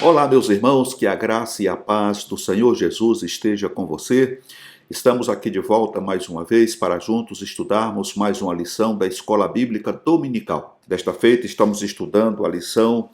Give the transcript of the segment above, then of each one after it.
Olá, meus irmãos, que a graça e a paz do Senhor Jesus esteja com você. Estamos aqui de volta mais uma vez para juntos estudarmos mais uma lição da Escola Bíblica Dominical. Desta feita, estamos estudando a lição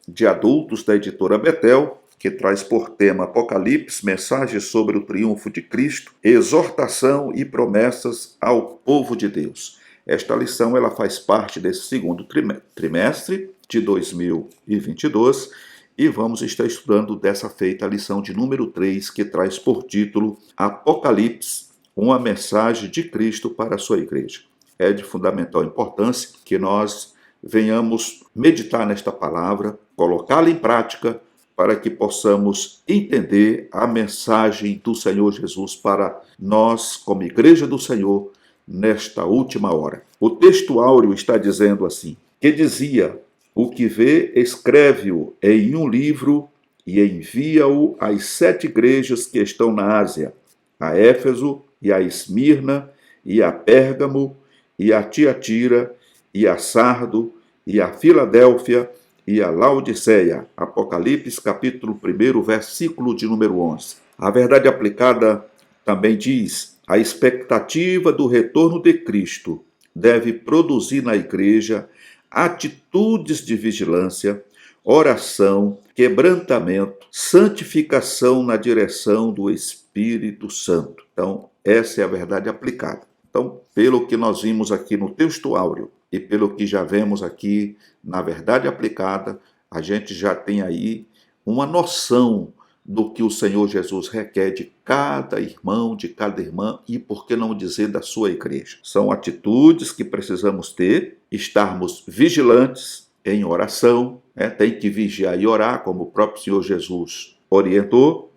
de adultos da editora Betel, que traz por tema Apocalipse, mensagem sobre o triunfo de Cristo, exortação e promessas ao povo de Deus. Esta lição ela faz parte desse segundo trimestre de 2022 e vamos estar estudando dessa feita a lição de número 3, que traz por título Apocalipse, uma mensagem de Cristo para a sua igreja. É de fundamental importância que nós venhamos meditar nesta palavra, colocá-la em prática, para que possamos entender a mensagem do Senhor Jesus para nós, como igreja do Senhor, nesta última hora. O texto áureo está dizendo assim, que dizia: o que vê, escreve-o em um livro e envia-o às 7 igrejas que estão na Ásia, a Éfeso, e a Esmirna, e a Pérgamo, e a Tiatira, e a Sardo, e a Filadélfia, e a Laodiceia. Apocalipse, capítulo 1, versículo de número 11. A verdade aplicada também diz: a expectativa do retorno de Cristo deve produzir na igreja atitudes de vigilância, oração, quebrantamento, santificação na direção do Espírito Santo. Então, essa é a verdade aplicada. Então, pelo que nós vimos aqui no texto áureo e pelo que já vemos aqui na verdade aplicada, a gente já tem aí uma noção do que o Senhor Jesus requer de cada irmão, de cada irmã e, por que não dizer, da sua igreja. São atitudes que precisamos ter, estarmos vigilantes em oração, tem que vigiar e orar, como o próprio Senhor Jesus orientou.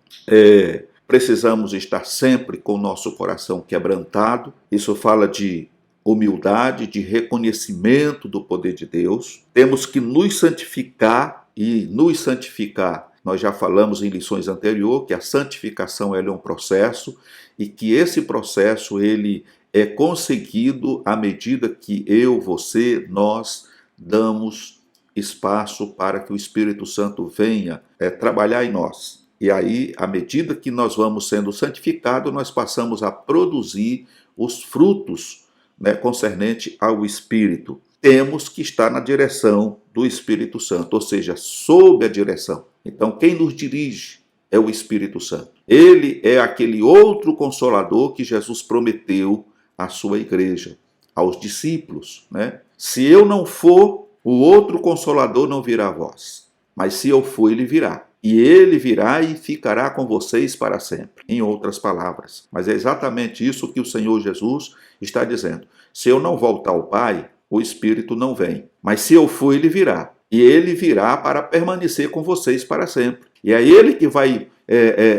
Precisamos estar sempre com o nosso coração quebrantado. Isso fala de humildade, de reconhecimento do poder de Deus. Temos que nos santificar e nos santificar. Nós já falamos em lições anteriores que a santificação é um processo e que esse processo ele é conseguido à medida que eu, você, nós damos espaço para que o Espírito Santo venha trabalhar em nós. E aí, à medida que nós vamos sendo santificados, nós passamos a produzir os frutos concernente ao Espírito. Temos que estar na direção do Espírito Santo, ou seja, sob a direção. Então, quem nos dirige é o Espírito Santo. Ele é aquele outro consolador que Jesus prometeu à sua igreja, aos discípulos. Se eu não for, o outro consolador não virá a vós. Mas se eu for, ele virá. E ele virá e ficará com vocês para sempre. Em outras palavras. Mas é exatamente isso que o Senhor Jesus está dizendo. Se eu não voltar ao Pai, o Espírito não vem. Mas se eu for, ele virá. E ele virá para permanecer com vocês para sempre. E é ele que vai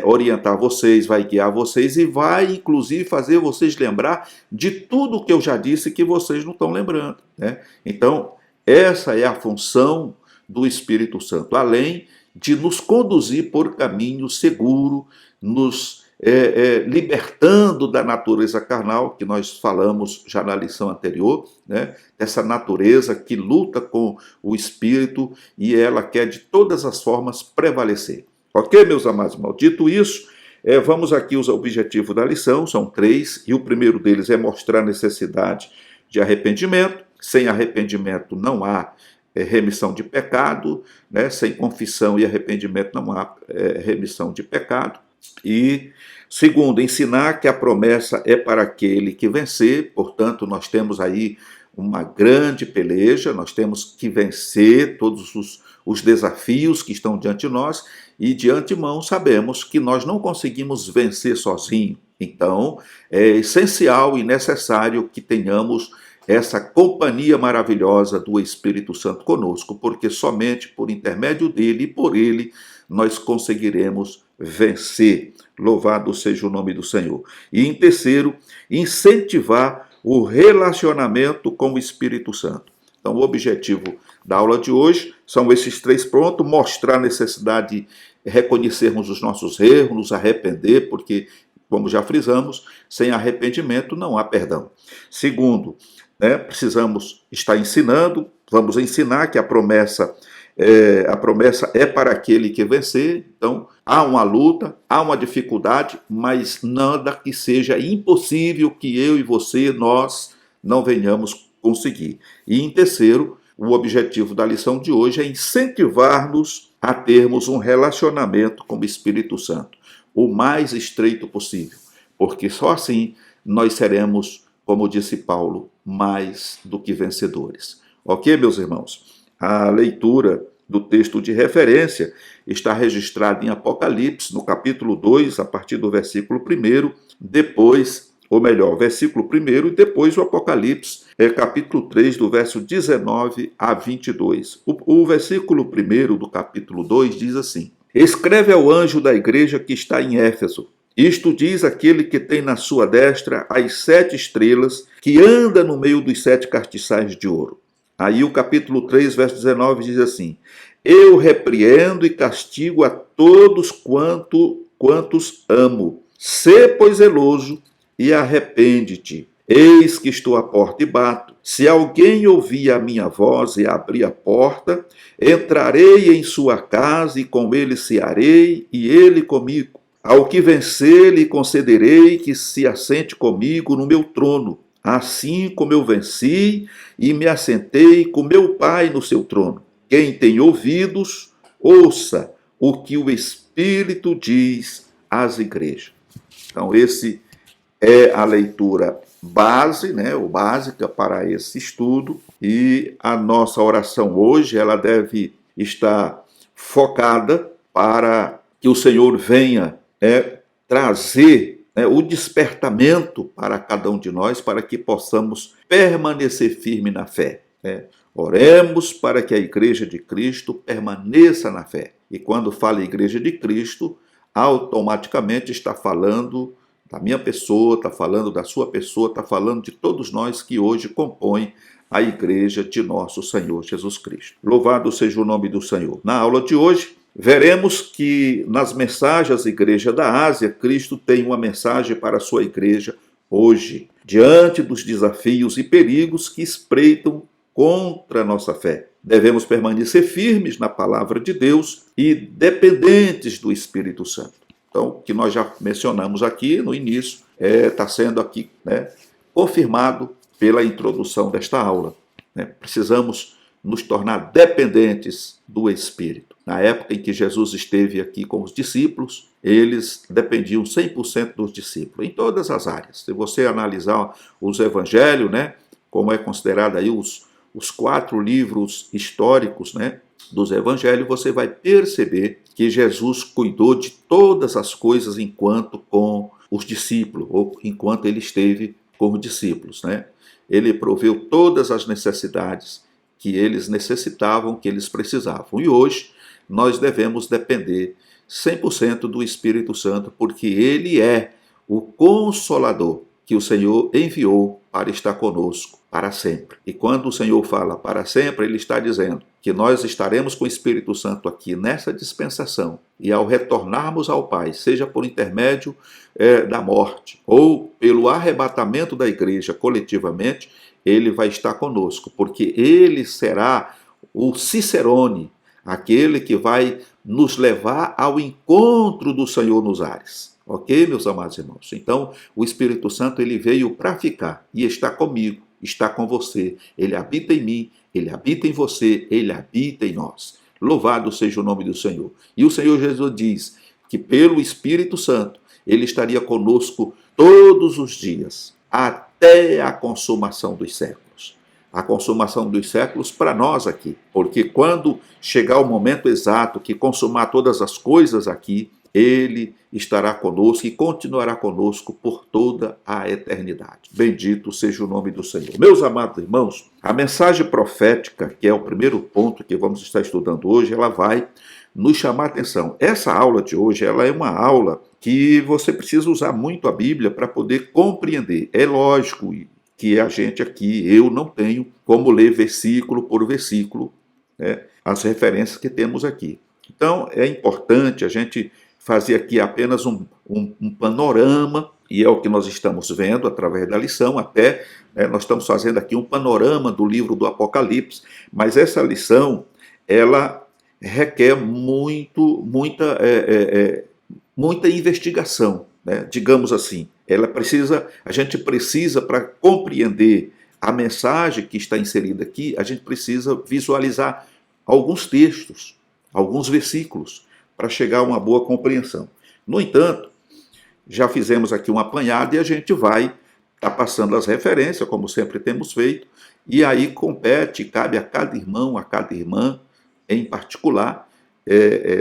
orientar vocês, vai guiar vocês e vai, inclusive, fazer vocês lembrar de tudo que eu já disse que vocês não estão lembrando. Então, essa é a função do Espírito Santo. Além de nos conduzir por caminho seguro, nos libertando da natureza carnal, que nós falamos já na lição anterior, essa natureza que luta com o Espírito e ela quer de todas as formas prevalecer. Ok, meus amados irmãos? Dito isso, vamos aqui aos objetivos da lição, são 3, e o primeiro deles é mostrar a necessidade de arrependimento. Sem arrependimento não há remissão de pecado, sem confissão e arrependimento não há remissão de pecado. E segundo, ensinar que a promessa é para aquele que vencer. Portanto, nós temos aí uma grande peleja, nós temos que vencer todos os desafios que estão diante de nós e de antemão sabemos que nós não conseguimos vencer sozinho. Então, é essencial e necessário que tenhamos essa companhia maravilhosa do Espírito Santo conosco, porque somente por intermédio dele e por ele nós conseguiremos vencer. Louvado seja o nome do Senhor. E em terceiro, incentivar o relacionamento com o Espírito Santo. Então, o objetivo da aula de hoje são esses 3 pontos: mostrar a necessidade de reconhecermos os nossos erros, nos arrepender, porque, como já frisamos, sem arrependimento não há perdão. Segundo, precisamos estar ensinando, vamos ensinar que a promessa a promessa é para aquele que vencer. Então, há uma luta, há uma dificuldade, mas nada que seja impossível que eu e você, nós, não venhamos conseguir. E em terceiro, o objetivo da lição de hoje é incentivar-nos a termos um relacionamento com o Espírito Santo, o mais estreito possível, porque só assim nós seremos, como disse Paulo, mais do que vencedores. Ok, meus irmãos? A leitura do texto de referência está registrada em Apocalipse, no capítulo 2, a partir do versículo 1, depois, ou melhor, versículo 1 e depois o Apocalipse, capítulo 3, do verso 19 a 22. O versículo 1 do capítulo 2 diz assim: Escreve ao anjo da igreja que está em Éfeso. Isto diz aquele que tem na sua destra as 7 estrelas, que anda no meio dos 7 castiçais de ouro. Aí o capítulo 3, verso 19 diz assim: Eu repreendo e castigo a todos quantos amo. Sê, pois, zeloso e arrepende-te. Eis que estou à porta e bato. Se alguém ouvir a minha voz e abrir a porta, entrarei em sua casa e com ele cearei e ele comigo. Ao que vencer, lhe concederei que se assente comigo no meu trono, assim como eu venci e me assentei com meu Pai no seu trono. Quem tem ouvidos, ouça o que o Espírito diz às igrejas. Então, esse é a leitura base, ou básica para esse estudo, e a nossa oração hoje, ela deve estar focada para que o Senhor venha trazer o despertamento para cada um de nós, para que possamos permanecer firme na fé. Oremos para que a Igreja de Cristo permaneça na fé. E quando fala Igreja de Cristo, automaticamente está falando da minha pessoa, está falando da sua pessoa, está falando de todos nós que hoje compõem a Igreja de nosso Senhor Jesus Cristo. Louvado seja o nome do Senhor. Na aula de hoje, veremos que nas mensagens à Igreja da Ásia, Cristo tem uma mensagem para a sua Igreja hoje, diante dos desafios e perigos que espreitam contra a nossa fé. Devemos permanecer firmes na palavra de Deus e dependentes do Espírito Santo. Então, o que nós já mencionamos aqui no início, está sendo aqui confirmado pela introdução desta aula. Precisamos nos tornar dependentes do Espírito. Na época em que Jesus esteve aqui com os discípulos, eles dependiam 100% dos discípulos, em todas as áreas. Se você analisar os evangelhos, como é considerado aí os 4 livros históricos, dos evangelhos, você vai perceber que Jesus cuidou de todas as coisas enquanto com os discípulos, ou enquanto ele esteve com os discípulos. Ele proveu todas as necessidades que eles necessitavam, que eles precisavam. E hoje nós devemos depender 100% do Espírito Santo, porque ele é o Consolador que o Senhor enviou para estar conosco para sempre. E quando o Senhor fala para sempre, ele está dizendo que nós estaremos com o Espírito Santo aqui nessa dispensação, e ao retornarmos ao Pai, seja por intermédio da morte ou pelo arrebatamento da igreja coletivamente, ele vai estar conosco, porque ele será o Cicerone, aquele que vai nos levar ao encontro do Senhor nos ares. Ok, meus amados irmãos? Então, o Espírito Santo ele veio para ficar e está comigo, está com você. Ele habita em mim, ele habita em você, ele habita em nós. Louvado seja o nome do Senhor. E o Senhor Jesus diz que pelo Espírito Santo ele estaria conosco todos os dias, até a consumação dos séculos. A consumação dos séculos para nós aqui, porque quando chegar o momento exato que consumar todas as coisas aqui, ele estará conosco e continuará conosco por toda a eternidade. Bendito seja o nome do Senhor. Meus amados irmãos, a mensagem profética, que é o primeiro ponto que vamos estar estudando hoje, ela vai nos chamar a atenção. Essa aula de hoje, ela é uma aula que você precisa usar muito a Bíblia para poder compreender. É lógico que a gente aqui, eu não tenho como ler versículo por versículo, as referências que temos aqui. Então, é importante a gente fazer aqui apenas um panorama, e é o que nós estamos vendo através da lição, nós estamos fazendo aqui um panorama do livro do Apocalipse, mas essa lição, ela requer muita investigação, né? Digamos assim. A gente precisa, para compreender a mensagem que está inserida aqui, a gente precisa visualizar alguns textos, alguns versículos, para chegar a uma boa compreensão. No entanto, já fizemos aqui um apanhado e a gente vai estar passando as referências, como sempre temos feito, e aí cabe a cada irmão, a cada irmã, em particular,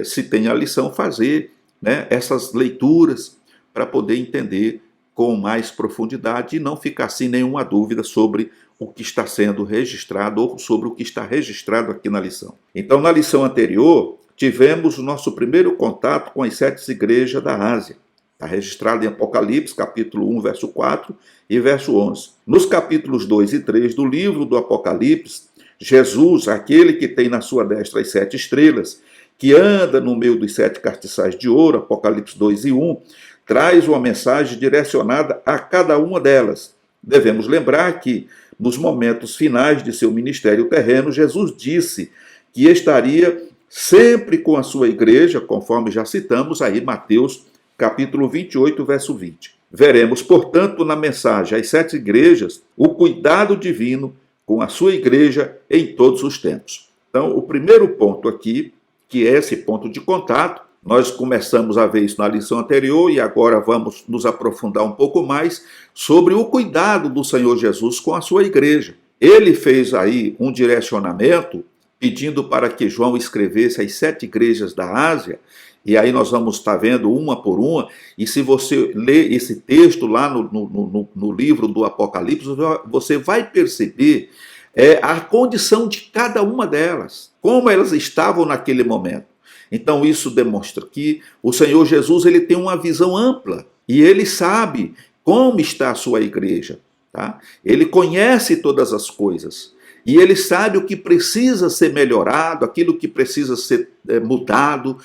se tem a lição, fazer, né, essas leituras para poder entender com mais profundidade e não ficar sem nenhuma dúvida sobre o que está sendo registrado ou sobre o que está registrado aqui na lição. Então, na lição anterior, tivemos o nosso primeiro contato com as 7 igrejas da Ásia. Está registrado em Apocalipse, capítulo 1, verso 4 e verso 11. Nos capítulos 2 e 3 do livro do Apocalipse, Jesus, aquele que tem na sua destra as 7 estrelas, que anda no meio dos 7 castiçais de ouro, Apocalipse 2 e 1, traz uma mensagem direcionada a cada uma delas. Devemos lembrar que, nos momentos finais de seu ministério terreno, Jesus disse que estaria sempre com a sua igreja, conforme já citamos aí Mateus capítulo 28, verso 20. Veremos, portanto, na mensagem às 7 igrejas, o cuidado divino com a sua igreja em todos os tempos. Então, o primeiro ponto aqui, que é esse ponto de contato, nós começamos a ver isso na lição anterior e agora vamos nos aprofundar um pouco mais sobre o cuidado do Senhor Jesus com a sua igreja. Ele fez aí um direcionamento pedindo para que João escrevesse as 7 igrejas da Ásia, e aí nós vamos estar vendo uma por uma, e se você ler esse texto lá no livro do Apocalipse, você vai perceber a condição de cada uma delas, como elas estavam naquele momento. Então isso demonstra que o Senhor Jesus ele tem uma visão ampla, e ele sabe como está a sua igreja. Tá? Ele conhece todas as coisas. E ele sabe o que precisa ser melhorado, aquilo que precisa ser mudado,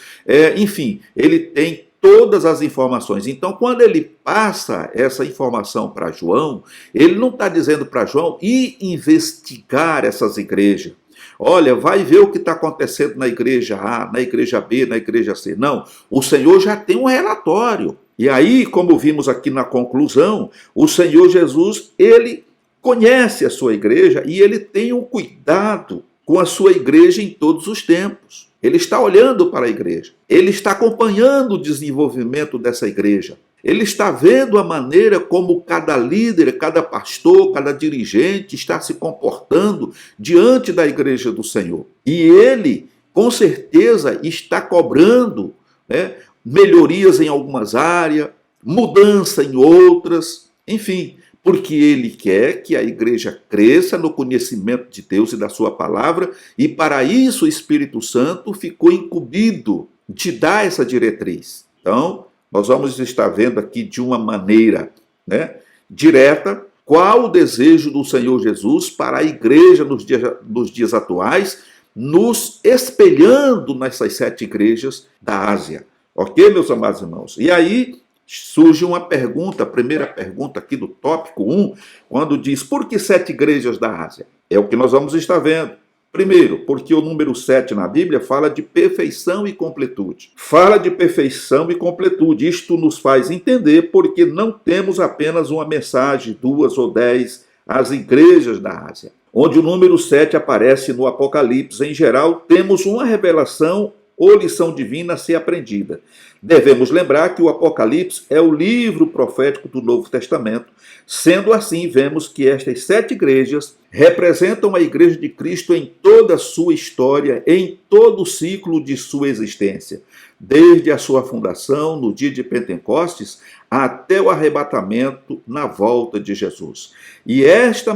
enfim, ele tem todas as informações. Então, quando ele passa essa informação para João, ele não está dizendo para João ir investigar essas igrejas. Olha, vai ver o que está acontecendo na igreja A, na igreja B, na igreja C. Não, o Senhor já tem um relatório. E aí, como vimos aqui na conclusão, o Senhor Jesus, ele conhece a sua igreja e ele tem um cuidado com a sua igreja em todos os tempos. Ele está olhando para a igreja, ele está acompanhando o desenvolvimento dessa igreja, ele está vendo a maneira como cada líder, cada pastor, cada dirigente está se comportando diante da igreja do Senhor. E ele, com certeza, está cobrando, né, melhorias em algumas áreas, mudança em outras, enfim, porque ele quer que a igreja cresça no conhecimento de Deus e da sua palavra, e para isso o Espírito Santo ficou incumbido de dar essa diretriz. Então, nós vamos estar vendo aqui de uma maneira, né, direta qual o desejo do Senhor Jesus para a igreja nos dias atuais, nos espelhando nessas 7 igrejas da Ásia. Ok, meus amados irmãos? E aí surge uma pergunta, a primeira pergunta aqui do tópico 1, quando diz, por que 7 igrejas da Ásia? É o que nós vamos estar vendo. Primeiro, porque o número 7 na Bíblia fala de perfeição e completude. Fala de perfeição e completude. Isto nos faz entender porque não temos apenas uma mensagem, 2 ou 10, às igrejas da Ásia. Onde o número 7 aparece no Apocalipse, em geral, temos uma revelação ou lição divina a ser aprendida. Devemos lembrar que o Apocalipse é o livro profético do Novo Testamento. Sendo assim, vemos que estas 7 igrejas representam a Igreja de Cristo em toda a sua história, em todo o ciclo de sua existência, desde a sua fundação, no dia de Pentecostes, até o arrebatamento na volta de Jesus. E estas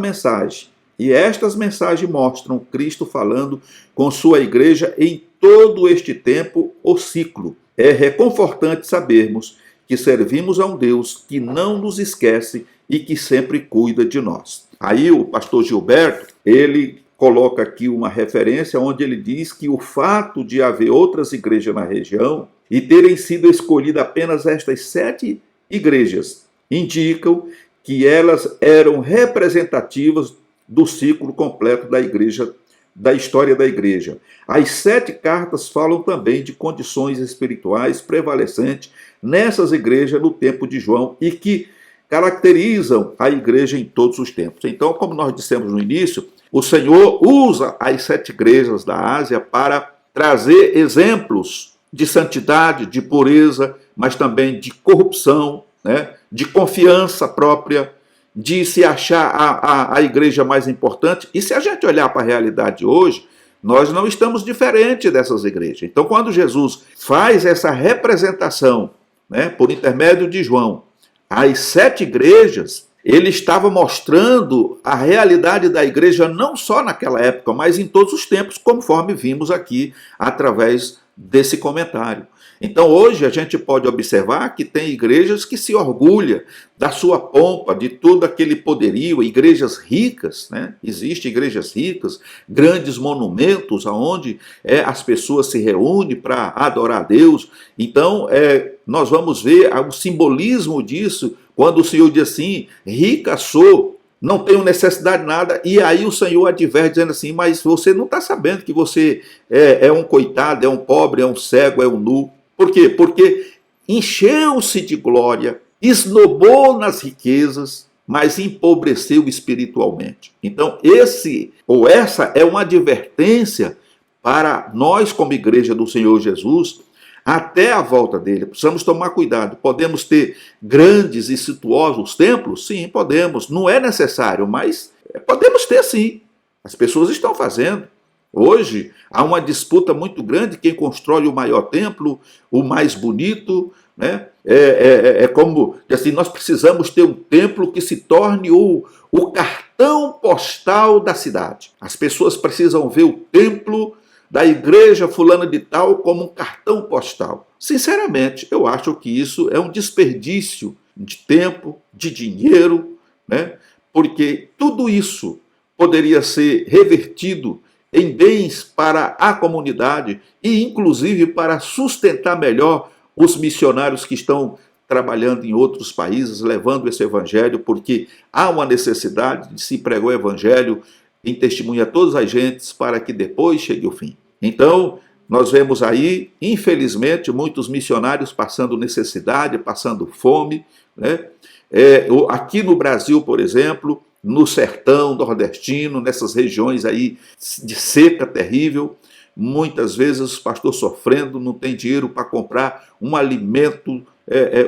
mensagens mostram Cristo falando com sua igreja em todo este tempo, o ciclo. É reconfortante sabermos que servimos a um Deus que não nos esquece e que sempre cuida de nós. Aí o pastor Gilberto, ele coloca aqui uma referência onde ele diz que o fato de haver outras igrejas na região e terem sido escolhidas apenas estas 7 igrejas indicam que elas eram representativas do ciclo completo da igreja da história da igreja. As 7 cartas falam também de condições espirituais prevalecentes nessas igrejas no tempo de João e que caracterizam a igreja em todos os tempos. Então, como nós dissemos no início, o Senhor usa as 7 igrejas da Ásia para trazer exemplos de santidade, de pureza, mas também de corrupção, né? De confiança própria, de se achar a igreja mais importante. E se a gente olhar para a realidade hoje, nós não estamos diferentes dessas igrejas. Então, quando Jesus faz essa representação, né, por intermédio de João, as 7 igrejas, ele estava mostrando a realidade da igreja não só naquela época, mas em todos os tempos, conforme vimos aqui através desse comentário. Então hoje a gente pode observar que tem igrejas que se orgulham da sua pompa, de todo aquele poderio, igrejas ricas, né? Existem igrejas ricas, grandes monumentos onde as pessoas se reúnem para adorar a Deus. Então nós vamos ver o simbolismo disso quando o Senhor diz assim, rica sou, não tenho necessidade de nada, e aí o Senhor adverte dizendo assim, mas você não está sabendo que você é um coitado, é um pobre, é um cego, é um nu. Por quê? Porque encheu-se de glória, esnobou nas riquezas, mas empobreceu espiritualmente. Então, essa é uma advertência para nós, como igreja do Senhor Jesus, até a volta dele. Precisamos tomar cuidado. Podemos ter grandes e suntuosos templos? Sim, podemos. Não é necessário, mas podemos ter sim. As pessoas estão fazendo. Hoje há uma disputa muito grande, quem constrói o maior templo, o mais bonito, né? Como assim, nós precisamos ter um templo que se torne o cartão postal da cidade. As pessoas precisam ver o templo da igreja fulana de tal como um cartão postal. Sinceramente, eu acho que isso é um desperdício de tempo, de dinheiro, né? Porque tudo isso poderia ser revertido em bens para a comunidade e, inclusive, para sustentar melhor os missionários que estão trabalhando em outros países, levando esse evangelho, porque há uma necessidade de se pregar o evangelho em testemunho a todas as gentes para que depois chegue o fim. Então, nós vemos aí, infelizmente, muitos missionários passando necessidade, passando fome, né? Aqui no Brasil, por exemplo, no sertão nordestino, nessas regiões aí de seca terrível, muitas vezes os pastores sofrendo, não tem dinheiro para comprar um alimento,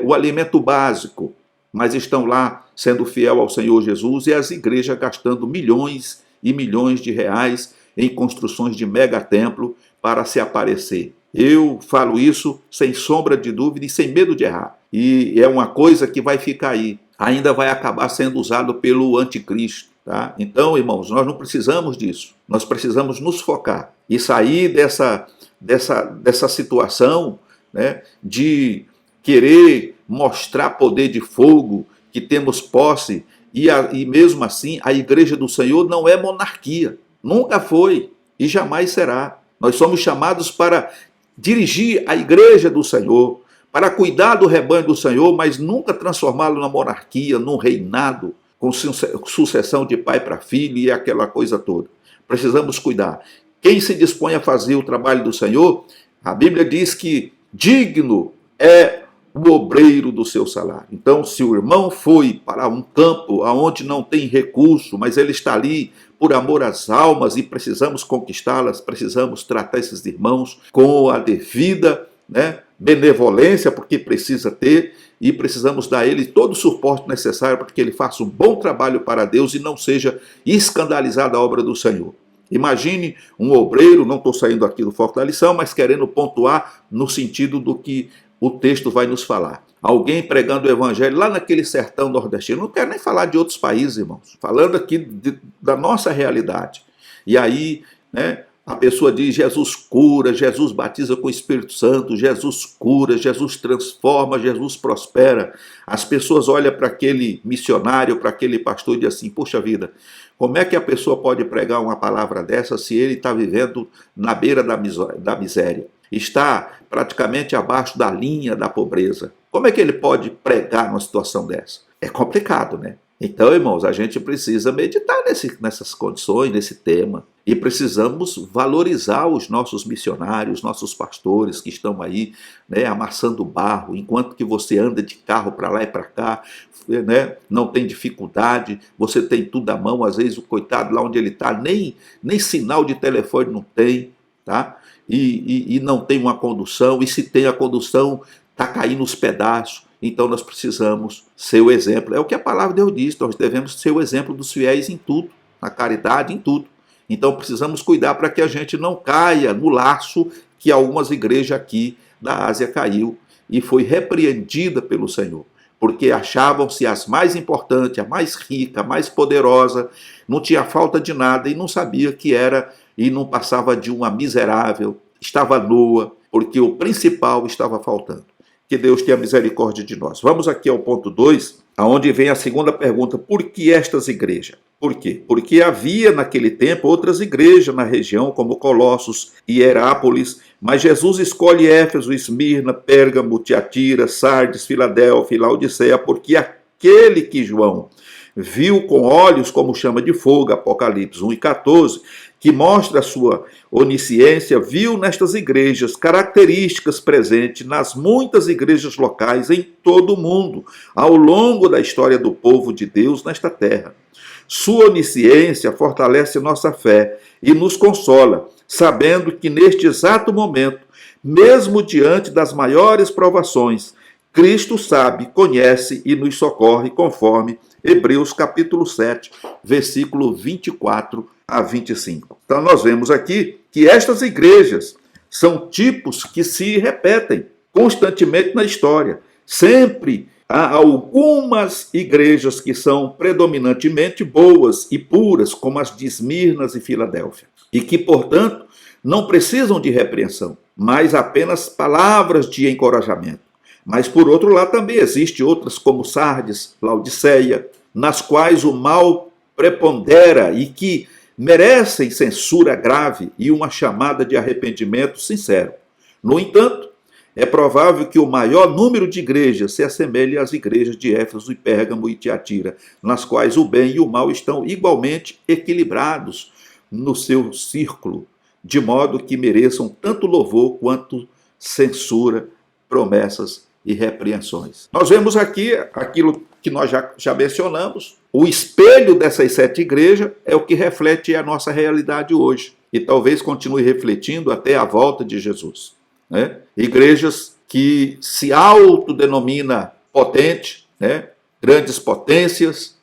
o alimento básico, mas estão lá sendo fiel ao Senhor Jesus e as igrejas gastando milhões e milhões de reais em construções de megatemplo para se aparecer. Eu falo isso sem sombra de dúvida e sem medo de errar. E é uma coisa que vai ficar aí. Ainda vai acabar sendo usado pelo anticristo. Tá? Então, irmãos, nós não precisamos disso. Nós precisamos nos focar e sair dessa situação, né, de querer mostrar poder de fogo, que temos posse, e mesmo assim a igreja do Senhor não é monarquia. Nunca foi e jamais será. Nós somos chamados para dirigir a igreja do Senhor, para cuidar do rebanho do Senhor, mas nunca transformá-lo na monarquia, num reinado, com sucessão de pai para filho e aquela coisa toda. Precisamos cuidar. Quem se dispõe a fazer o trabalho do Senhor, a Bíblia diz que digno é o obreiro do seu salário. Então, se o irmão foi para um campo onde não tem recurso, mas ele está ali por amor às almas e precisamos conquistá-las, precisamos tratar esses irmãos com a devida, né, benevolência, porque precisa ter, e precisamos dar a ele todo o suporte necessário para que ele faça um bom trabalho para Deus e não seja escandalizado a obra do Senhor. Imagine um obreiro, não estou saindo aqui do foco da lição, mas querendo pontuar no sentido do que o texto vai nos falar. Alguém pregando o evangelho lá naquele sertão nordestino. Não quero nem falar de outros países, irmãos. Falando aqui da nossa realidade. E aí, né, a pessoa diz, Jesus cura, Jesus batiza com o Espírito Santo, Jesus cura, Jesus transforma, Jesus prospera. As pessoas olham para aquele missionário, para aquele pastor e dizem assim, poxa vida, como é que a pessoa pode pregar uma palavra dessa se ele está vivendo na beira da miséria? Está praticamente abaixo da linha da pobreza. Como é que ele pode pregar numa situação dessa? É complicado, né? Então, irmãos, a gente precisa meditar nessas condições, nesse tema. E precisamos valorizar os nossos missionários, nossos pastores que estão aí, né, amassando barro, enquanto que você anda de carro para lá e para cá, né, não tem dificuldade, você tem tudo à mão, às vezes o coitado lá onde ele está, nem sinal de telefone não tem, tá? E não tem uma condução, e se tem a condução, está caindo os pedaços. Então nós precisamos ser o exemplo. É o que a palavra de Deus diz, nós devemos ser o exemplo dos fiéis em tudo, na caridade, em tudo. Então precisamos cuidar para que a gente não caia no laço que algumas igrejas aqui da Ásia caiu e foi repreendida pelo Senhor, porque achavam-se as mais importantes, a mais rica, a mais poderosa, não tinha falta de nada e não sabia que era e não passava de uma miserável, estava nua, porque o principal estava faltando. Que Deus tenha misericórdia de nós. Vamos aqui ao ponto 2, aonde vem a segunda pergunta. Por que estas igrejas? Por quê? Porque havia naquele tempo outras igrejas na região, como Colossos e Hierápolis, mas Jesus escolhe Éfeso, Esmirna, Pérgamo, Tiatira, Sardes, Filadélfia e Laodiceia, porque aquele que João viu com olhos como chama de fogo, Apocalipse 1:14, que mostra a sua onisciência, viu nestas igrejas características presentes nas muitas igrejas locais em todo o mundo, ao longo da história do povo de Deus nesta terra. Sua onisciência fortalece nossa fé e nos consola, sabendo que neste exato momento, mesmo diante das maiores provações, Cristo sabe, conhece e nos socorre, conforme Hebreus capítulo 7, versículo 24 a 25. Então nós vemos aqui que estas igrejas são tipos que se repetem constantemente na história. Sempre há algumas igrejas que são predominantemente boas e puras, como as de Esmirna e Filadélfia, e que, portanto, não precisam de repreensão, mas apenas palavras de encorajamento. Mas, por outro lado, também existem outras como Sardes, Laodiceia, nas quais o mal prepondera e que merecem censura grave e uma chamada de arrependimento sincero. No entanto, é provável que o maior número de igrejas se assemelhe às igrejas de Éfeso e Pérgamo e Tiatira, nas quais o bem e o mal estão igualmente equilibrados no seu círculo, de modo que mereçam tanto louvor quanto censura, promessas e repreensões. Nós vemos aqui aquilo que nós já mencionamos. O espelho dessas 7 igrejas é o que reflete a nossa realidade hoje. E talvez continue refletindo até a volta de Jesus. Né? Igrejas que se autodenomina potente, né? Grandes potências,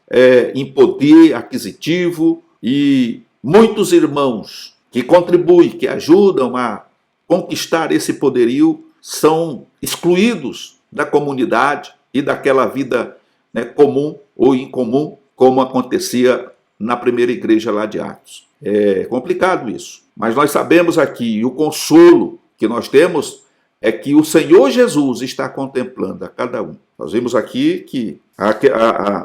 em poder aquisitivo, e muitos irmãos que contribuem, que ajudam a conquistar esse poderio, são excluídos da comunidade e daquela vida, né, comum ou incomum, como acontecia na primeira igreja lá de Atos. É complicado isso, mas nós sabemos aqui, e o consolo que nós temos é que o Senhor Jesus está contemplando a cada um. Nós vimos aqui que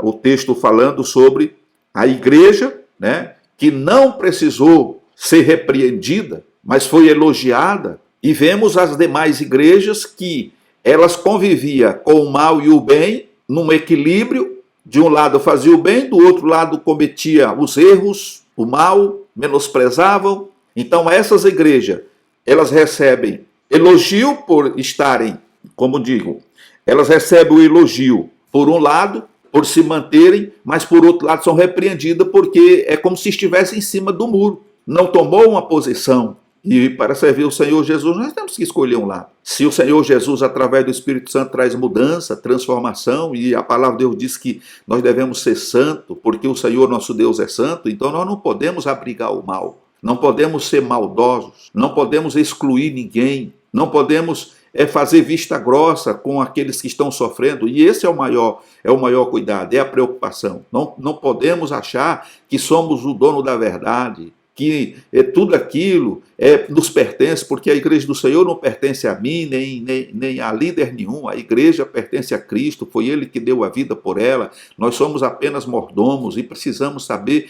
o texto falando sobre a igreja, né, que não precisou ser repreendida, mas foi elogiada. E vemos as demais igrejas que elas conviviam com o mal e o bem num equilíbrio. De um lado fazia o bem, do outro lado cometia os erros, o mal, menosprezavam. Então essas igrejas, elas recebem elogio por estarem, como digo, elas recebem o elogio por um lado, por se manterem, mas por outro lado são repreendidas porque é como se estivessem em cima do muro. Não tomou uma posição. E para servir o Senhor Jesus, nós temos que escolher um lado. Se o Senhor Jesus, através do Espírito Santo, traz mudança, transformação, e a palavra de Deus diz que nós devemos ser santos, porque o Senhor nosso Deus é santo, então nós não podemos abrigar o mal, não podemos ser maldosos, não podemos excluir ninguém, não podemos fazer vista grossa com aqueles que estão sofrendo, e esse é o maior cuidado, é a preocupação. Não podemos achar que somos o dono da verdade, que tudo aquilo nos pertence, porque a igreja do Senhor não pertence a mim, nem a líder nenhum. A igreja pertence a Cristo, foi Ele que deu a vida por ela. Nós somos apenas mordomos e precisamos saber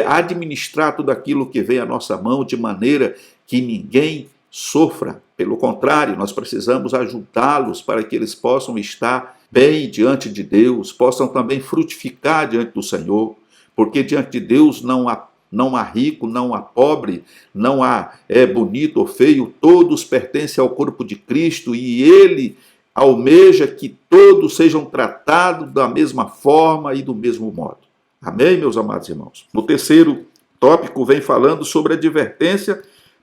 administrar tudo aquilo que vem à nossa mão de maneira que ninguém sofra. Pelo contrário, nós precisamos ajudá-los para que eles possam estar bem diante de Deus, possam também frutificar diante do Senhor, porque diante de Deus não há não há rico, não há pobre, não há bonito ou feio, todos pertencem ao corpo de Cristo e ele almeja que todos sejam tratados da mesma forma e do mesmo modo. Amém, meus amados irmãos? No terceiro tópico vem falando sobre advertência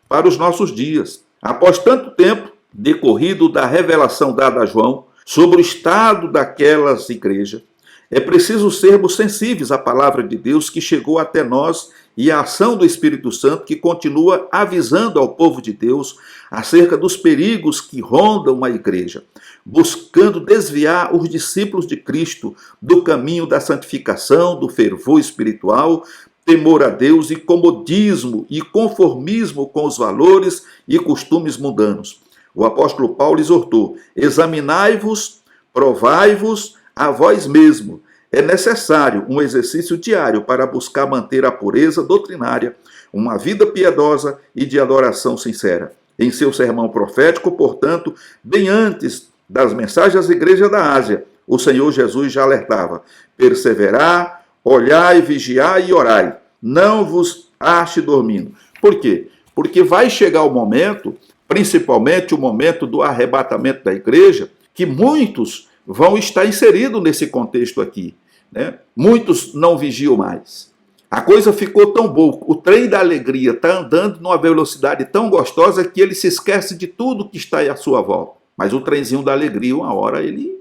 para os nossos dias. Após tanto tempo decorrido da revelação dada a João sobre o estado daquelas igrejas, é preciso sermos sensíveis à palavra de Deus que chegou até nós e à ação do Espírito Santo que continua avisando ao povo de Deus acerca dos perigos que rondam a igreja, buscando desviar os discípulos de Cristo do caminho da santificação, do fervor espiritual, temor a Deus e comodismo e conformismo com os valores e costumes mundanos. O apóstolo Paulo exortou: examinai-vos, provai-vos a vós mesmo. É necessário um exercício diário para buscar manter a pureza doutrinária, uma vida piedosa e de adoração sincera. Em seu sermão profético, portanto, bem antes das mensagens às igrejas da Ásia, o Senhor Jesus já alertava: perseverar, olhai, vigiai e orai. Não vos ache dormindo. Por quê? Porque vai chegar o momento, principalmente o momento do arrebatamento da igreja, que muitos vão estar inseridos nesse contexto aqui, né? Muitos não vigiam mais. A coisa ficou tão boa, o trem da alegria está andando numa velocidade tão gostosa que ele se esquece de tudo que está à sua volta. Mas o trenzinho da alegria, uma hora, ele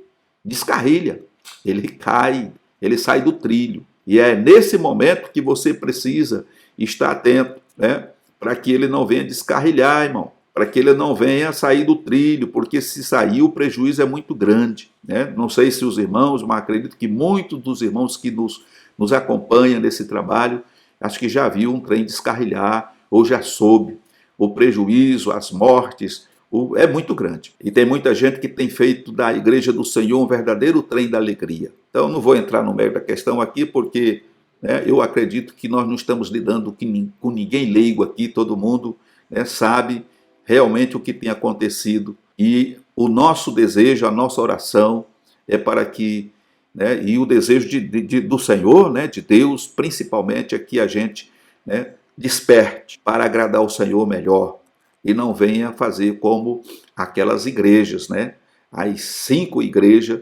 descarrilha, ele cai, ele sai do trilho. E é nesse momento que você precisa estar atento, né? Para que ele não venha descarrilhar, irmão. Para que ele não venha sair do trilho, porque se sair o prejuízo é muito grande, né? Não sei se os irmãos, mas acredito que muitos dos irmãos que nos acompanham nesse trabalho, acho que já viu um trem descarrilhar, ou já soube. O prejuízo, as mortes, é muito grande. E tem muita gente que tem feito da Igreja do Senhor um verdadeiro trem da alegria. Então não vou entrar no meio da questão aqui, porque eu acredito que nós não estamos lidando com ninguém leigo aqui, todo mundo sabe realmente o que tem acontecido, e o nosso desejo, a nossa oração é para que, e o desejo do Senhor, de Deus, principalmente, é que a gente desperte para agradar o Senhor melhor e não venha fazer como aquelas igrejas, as 5 igrejas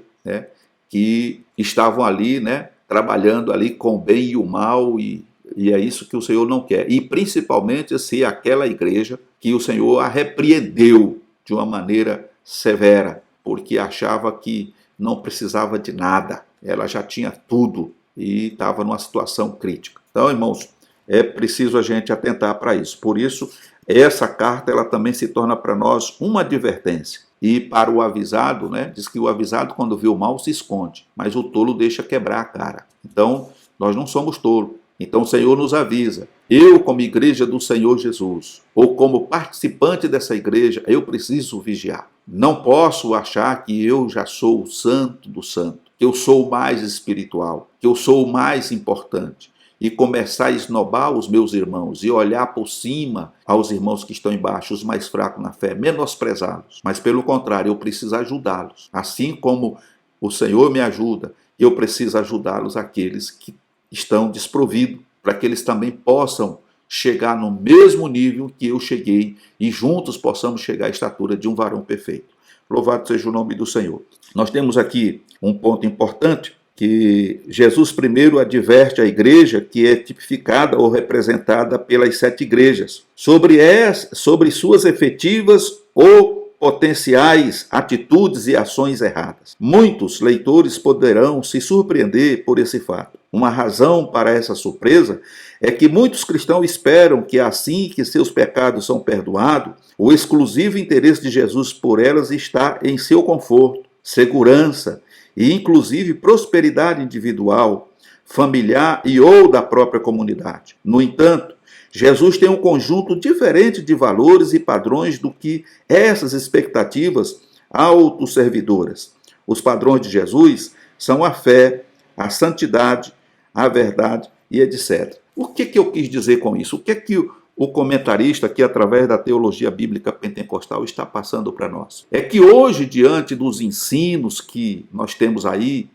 que estavam ali, trabalhando ali com o bem e o mal, e é isso que o Senhor não quer. E principalmente se aquela igreja que o Senhor a repreendeu de uma maneira severa, porque achava que não precisava de nada, ela já tinha tudo e estava numa situação crítica. Então, irmãos, é preciso a gente atentar para isso. Por isso, essa carta ela também se torna para nós uma advertência. E para o avisado, diz que o avisado, quando vê o mal, se esconde, mas o tolo deixa quebrar a cara. Então, nós não somos tolos. Então o Senhor nos avisa: eu, como igreja do Senhor Jesus, ou como participante dessa igreja, eu preciso vigiar. Não posso achar que eu já sou o santo do santo, que eu sou o mais espiritual, que eu sou o mais importante, e começar a esnobar os meus irmãos e olhar por cima aos irmãos que estão embaixo, os mais fracos na fé, menosprezá-los. Mas pelo contrário, eu preciso ajudá-los. Assim como o Senhor me ajuda, eu preciso ajudá-los, aqueles que estão desprovidos, para que eles também possam chegar no mesmo nível que eu cheguei e juntos possamos chegar à estatura de um varão perfeito. Louvado seja o nome do Senhor. Nós temos aqui um ponto importante, que Jesus primeiro adverte a igreja, que é tipificada ou representada pelas 7 igrejas, sobre suas efetivas ou potenciais atitudes e ações erradas. Muitos leitores poderão se surpreender por esse fato. Uma razão para essa surpresa é que muitos cristãos esperam que assim que seus pecados são perdoados, o exclusivo interesse de Jesus por elas está em seu conforto, segurança e inclusive prosperidade individual, familiar e ou da própria comunidade. No entanto, Jesus tem um conjunto diferente de valores e padrões do que essas expectativas autosservidoras. Os padrões de Jesus são a fé, a santidade, a verdade e etc. O que eu quis dizer com isso? O que o comentarista aqui, através da teologia bíblica pentecostal, está passando para nós? É que hoje, diante dos ensinos que nós temos aí,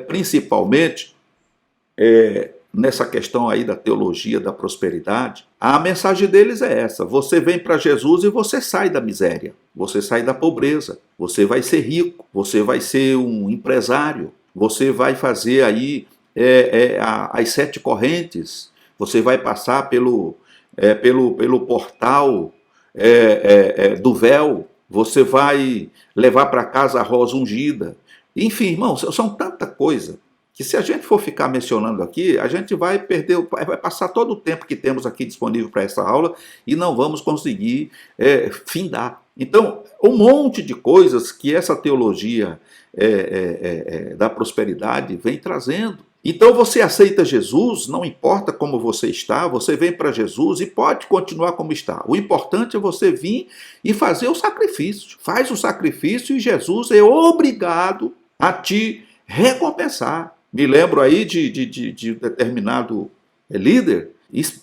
principalmente nessa questão aí da teologia da prosperidade, a mensagem deles é essa: você vem para Jesus e você sai da miséria, você sai da pobreza, você vai ser rico, você vai ser um empresário, você vai fazer aí as 7 correntes, você vai passar pelo portal do véu, você vai levar para casa a rosa ungida. Enfim, irmãos, são tanta coisa que se a gente for ficar mencionando aqui, a gente vai vai passar todo o tempo que temos aqui disponível para essa aula e não vamos conseguir findar. Então, um monte de coisas que essa teologia da prosperidade vem trazendo. Então você aceita Jesus, não importa como você está, você vem para Jesus e pode continuar como está. O importante é você vir e fazer o sacrifício. Faz o sacrifício e Jesus é obrigado a te recompensar. Me lembro aí de determinado líder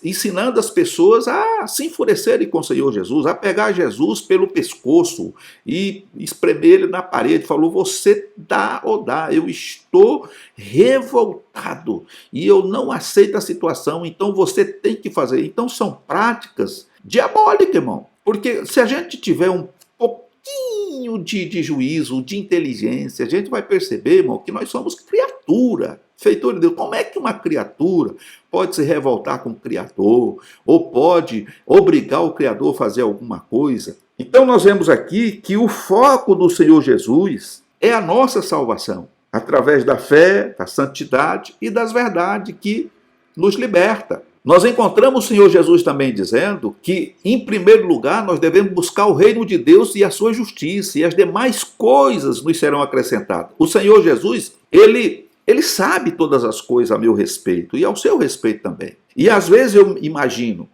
ensinando as pessoas a se enfurecerem com o Senhor Jesus, a pegar Jesus pelo pescoço e espremer ele na parede. Falou: você dá ou dá, eu estou revoltado e eu não aceito a situação, então você tem que fazer. Então são práticas diabólicas, irmão, porque se a gente tiver um pouquinho de juízo, de inteligência, a gente vai perceber, irmão, que nós somos criatura, feitura de Deus. Como é que uma criatura pode se revoltar com o Criador, ou pode obrigar o Criador a fazer alguma coisa? Então nós vemos aqui que o foco do Senhor Jesus é a nossa salvação, através da fé, da santidade e das verdades que nos liberta. Nós encontramos o Senhor Jesus também dizendo que, em primeiro lugar, nós devemos buscar o reino de Deus e a sua justiça, e as demais coisas nos serão acrescentadas. O Senhor Jesus, ele sabe todas as coisas a meu respeito e ao seu respeito também. E às vezes eu imagino,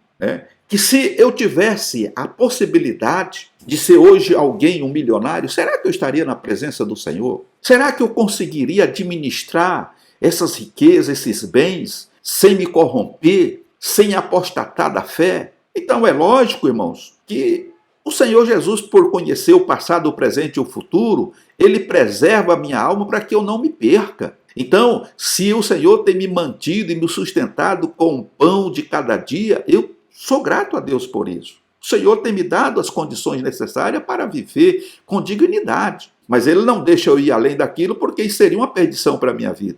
que se eu tivesse a possibilidade de ser hoje alguém, um milionário, será que eu estaria na presença do Senhor? Será que eu conseguiria administrar essas riquezas, esses bens, sem me corromper, sem apostatar da fé? Então é lógico, irmãos, que o Senhor Jesus, por conhecer o passado, o presente e o futuro, ele preserva a minha alma para que eu não me perca. Então, se o Senhor tem me mantido e me sustentado com o pão de cada dia, eu sou grato a Deus por isso. O Senhor tem me dado as condições necessárias para viver com dignidade, mas Ele não deixa eu ir além daquilo, porque isso seria uma perdição para a minha vida.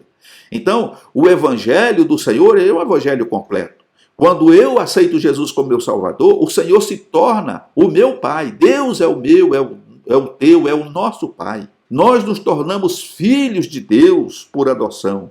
Então, o Evangelho do Senhor é um Evangelho completo. Quando eu aceito Jesus como meu Salvador, o Senhor se torna o meu Pai. Deus é o meu, é o teu, é o nosso Pai. Nós nos tornamos filhos de Deus por adoção.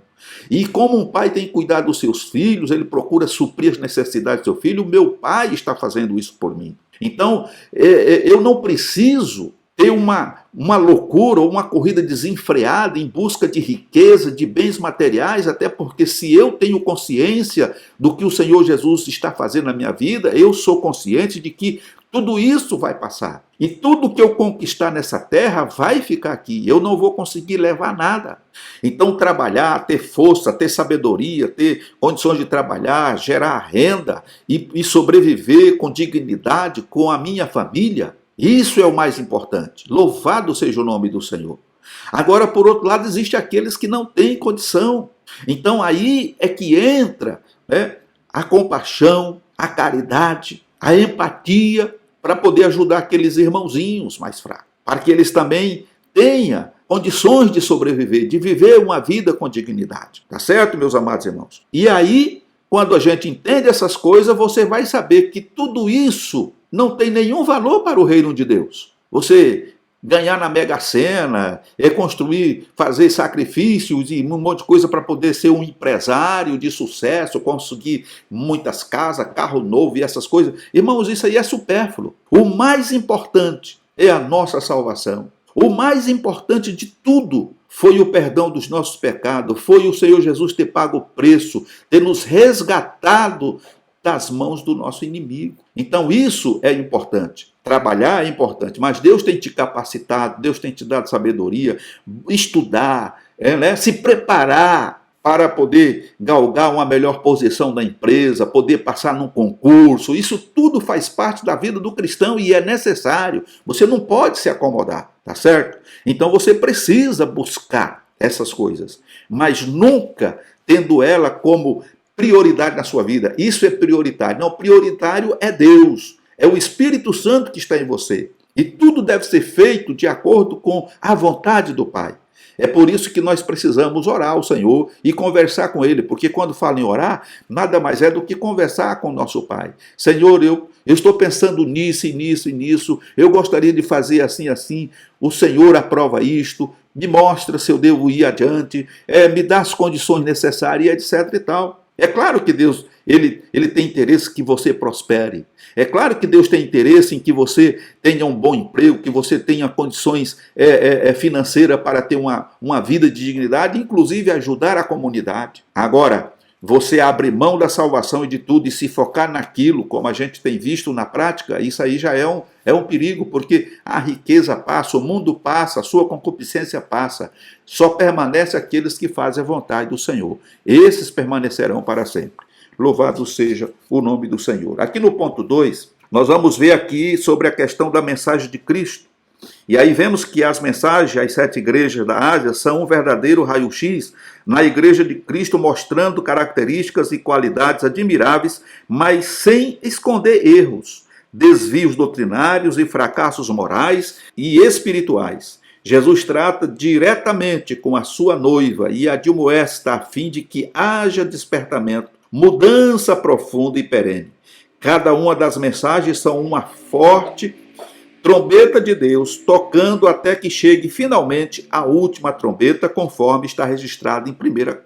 E como um pai tem cuidado dos seus filhos, ele procura suprir as necessidades do seu filho, o meu pai está fazendo isso por mim. Então, eu não preciso ter uma loucura ou uma corrida desenfreada em busca de riqueza, de bens materiais, até porque se eu tenho consciência do que o Senhor Jesus está fazendo na minha vida, eu sou consciente de que tudo isso vai passar. E tudo que eu conquistar nessa terra vai ficar aqui. Eu não vou conseguir levar nada. Então, trabalhar, ter força, ter sabedoria, ter condições de trabalhar, gerar renda e sobreviver com dignidade com a minha família, isso é o mais importante. Louvado seja o nome do Senhor. Agora, por outro lado, existem aqueles que não têm condição. Então, aí é que entra a compaixão, a caridade, a empatia, para poder ajudar aqueles irmãozinhos mais fracos, para que eles também tenham condições de sobreviver, de viver uma vida com dignidade. Tá certo, meus amados irmãos? E aí, quando a gente entende essas coisas, você vai saber que tudo isso não tem nenhum valor para o reino de Deus. Você ganhar na Mega Sena, construir, fazer sacrifícios e um monte de coisa para poder ser um empresário de sucesso, conseguir muitas casas, carro novo e essas coisas. Irmãos, isso aí é supérfluo. O mais importante é a nossa salvação. O mais importante de tudo foi o perdão dos nossos pecados, foi o Senhor Jesus ter pago o preço, ter nos resgatado das mãos do nosso inimigo. Então isso é importante. Trabalhar é importante, mas Deus tem te capacitado, Deus tem te dado sabedoria, estudar, se preparar para poder galgar uma melhor posição na empresa, poder passar num concurso. Isso tudo faz parte da vida do cristão e é necessário. Você não pode se acomodar, tá certo? Então você precisa buscar essas coisas, mas nunca tendo ela como prioridade na sua vida. Isso é prioritário. Não, prioritário é Deus. É o Espírito Santo que está em você. E tudo deve ser feito de acordo com a vontade do Pai. É por isso que nós precisamos orar ao Senhor e conversar com Ele, porque quando falo em orar, nada mais é do que conversar com o nosso Pai. Senhor, eu estou pensando nisso e nisso e nisso, eu gostaria de fazer assim, assim, o Senhor aprova isto, me mostra se eu devo ir adiante, me dá as condições necessárias, etc e tal. É claro que Deus, ele tem interesse que você prospere. É claro que Deus tem interesse em que você tenha um bom emprego, que você tenha condições financeiras para ter uma vida de dignidade, inclusive ajudar a comunidade. Agora, você abre mão da salvação e de tudo e se focar naquilo, como a gente tem visto na prática, isso aí já é um perigo, porque a riqueza passa, o mundo passa, a sua concupiscência passa. Só permanece aqueles que fazem a vontade do Senhor. Esses permanecerão para sempre. Louvado seja o nome do Senhor. Aqui no ponto 2, nós vamos ver aqui sobre a questão da mensagem de Cristo. E aí vemos que as mensagens às 7 igrejas da Ásia são um verdadeiro raio-x na igreja de Cristo, mostrando características e qualidades admiráveis, mas sem esconder erros, desvios doutrinários e fracassos morais e espirituais. Jesus trata diretamente com a sua noiva e admoesta a fim de que haja despertamento, mudança profunda e perene. Cada uma das mensagens são uma forte trombeta de Deus, tocando até que chegue finalmente a última trombeta, conforme está registrado em 1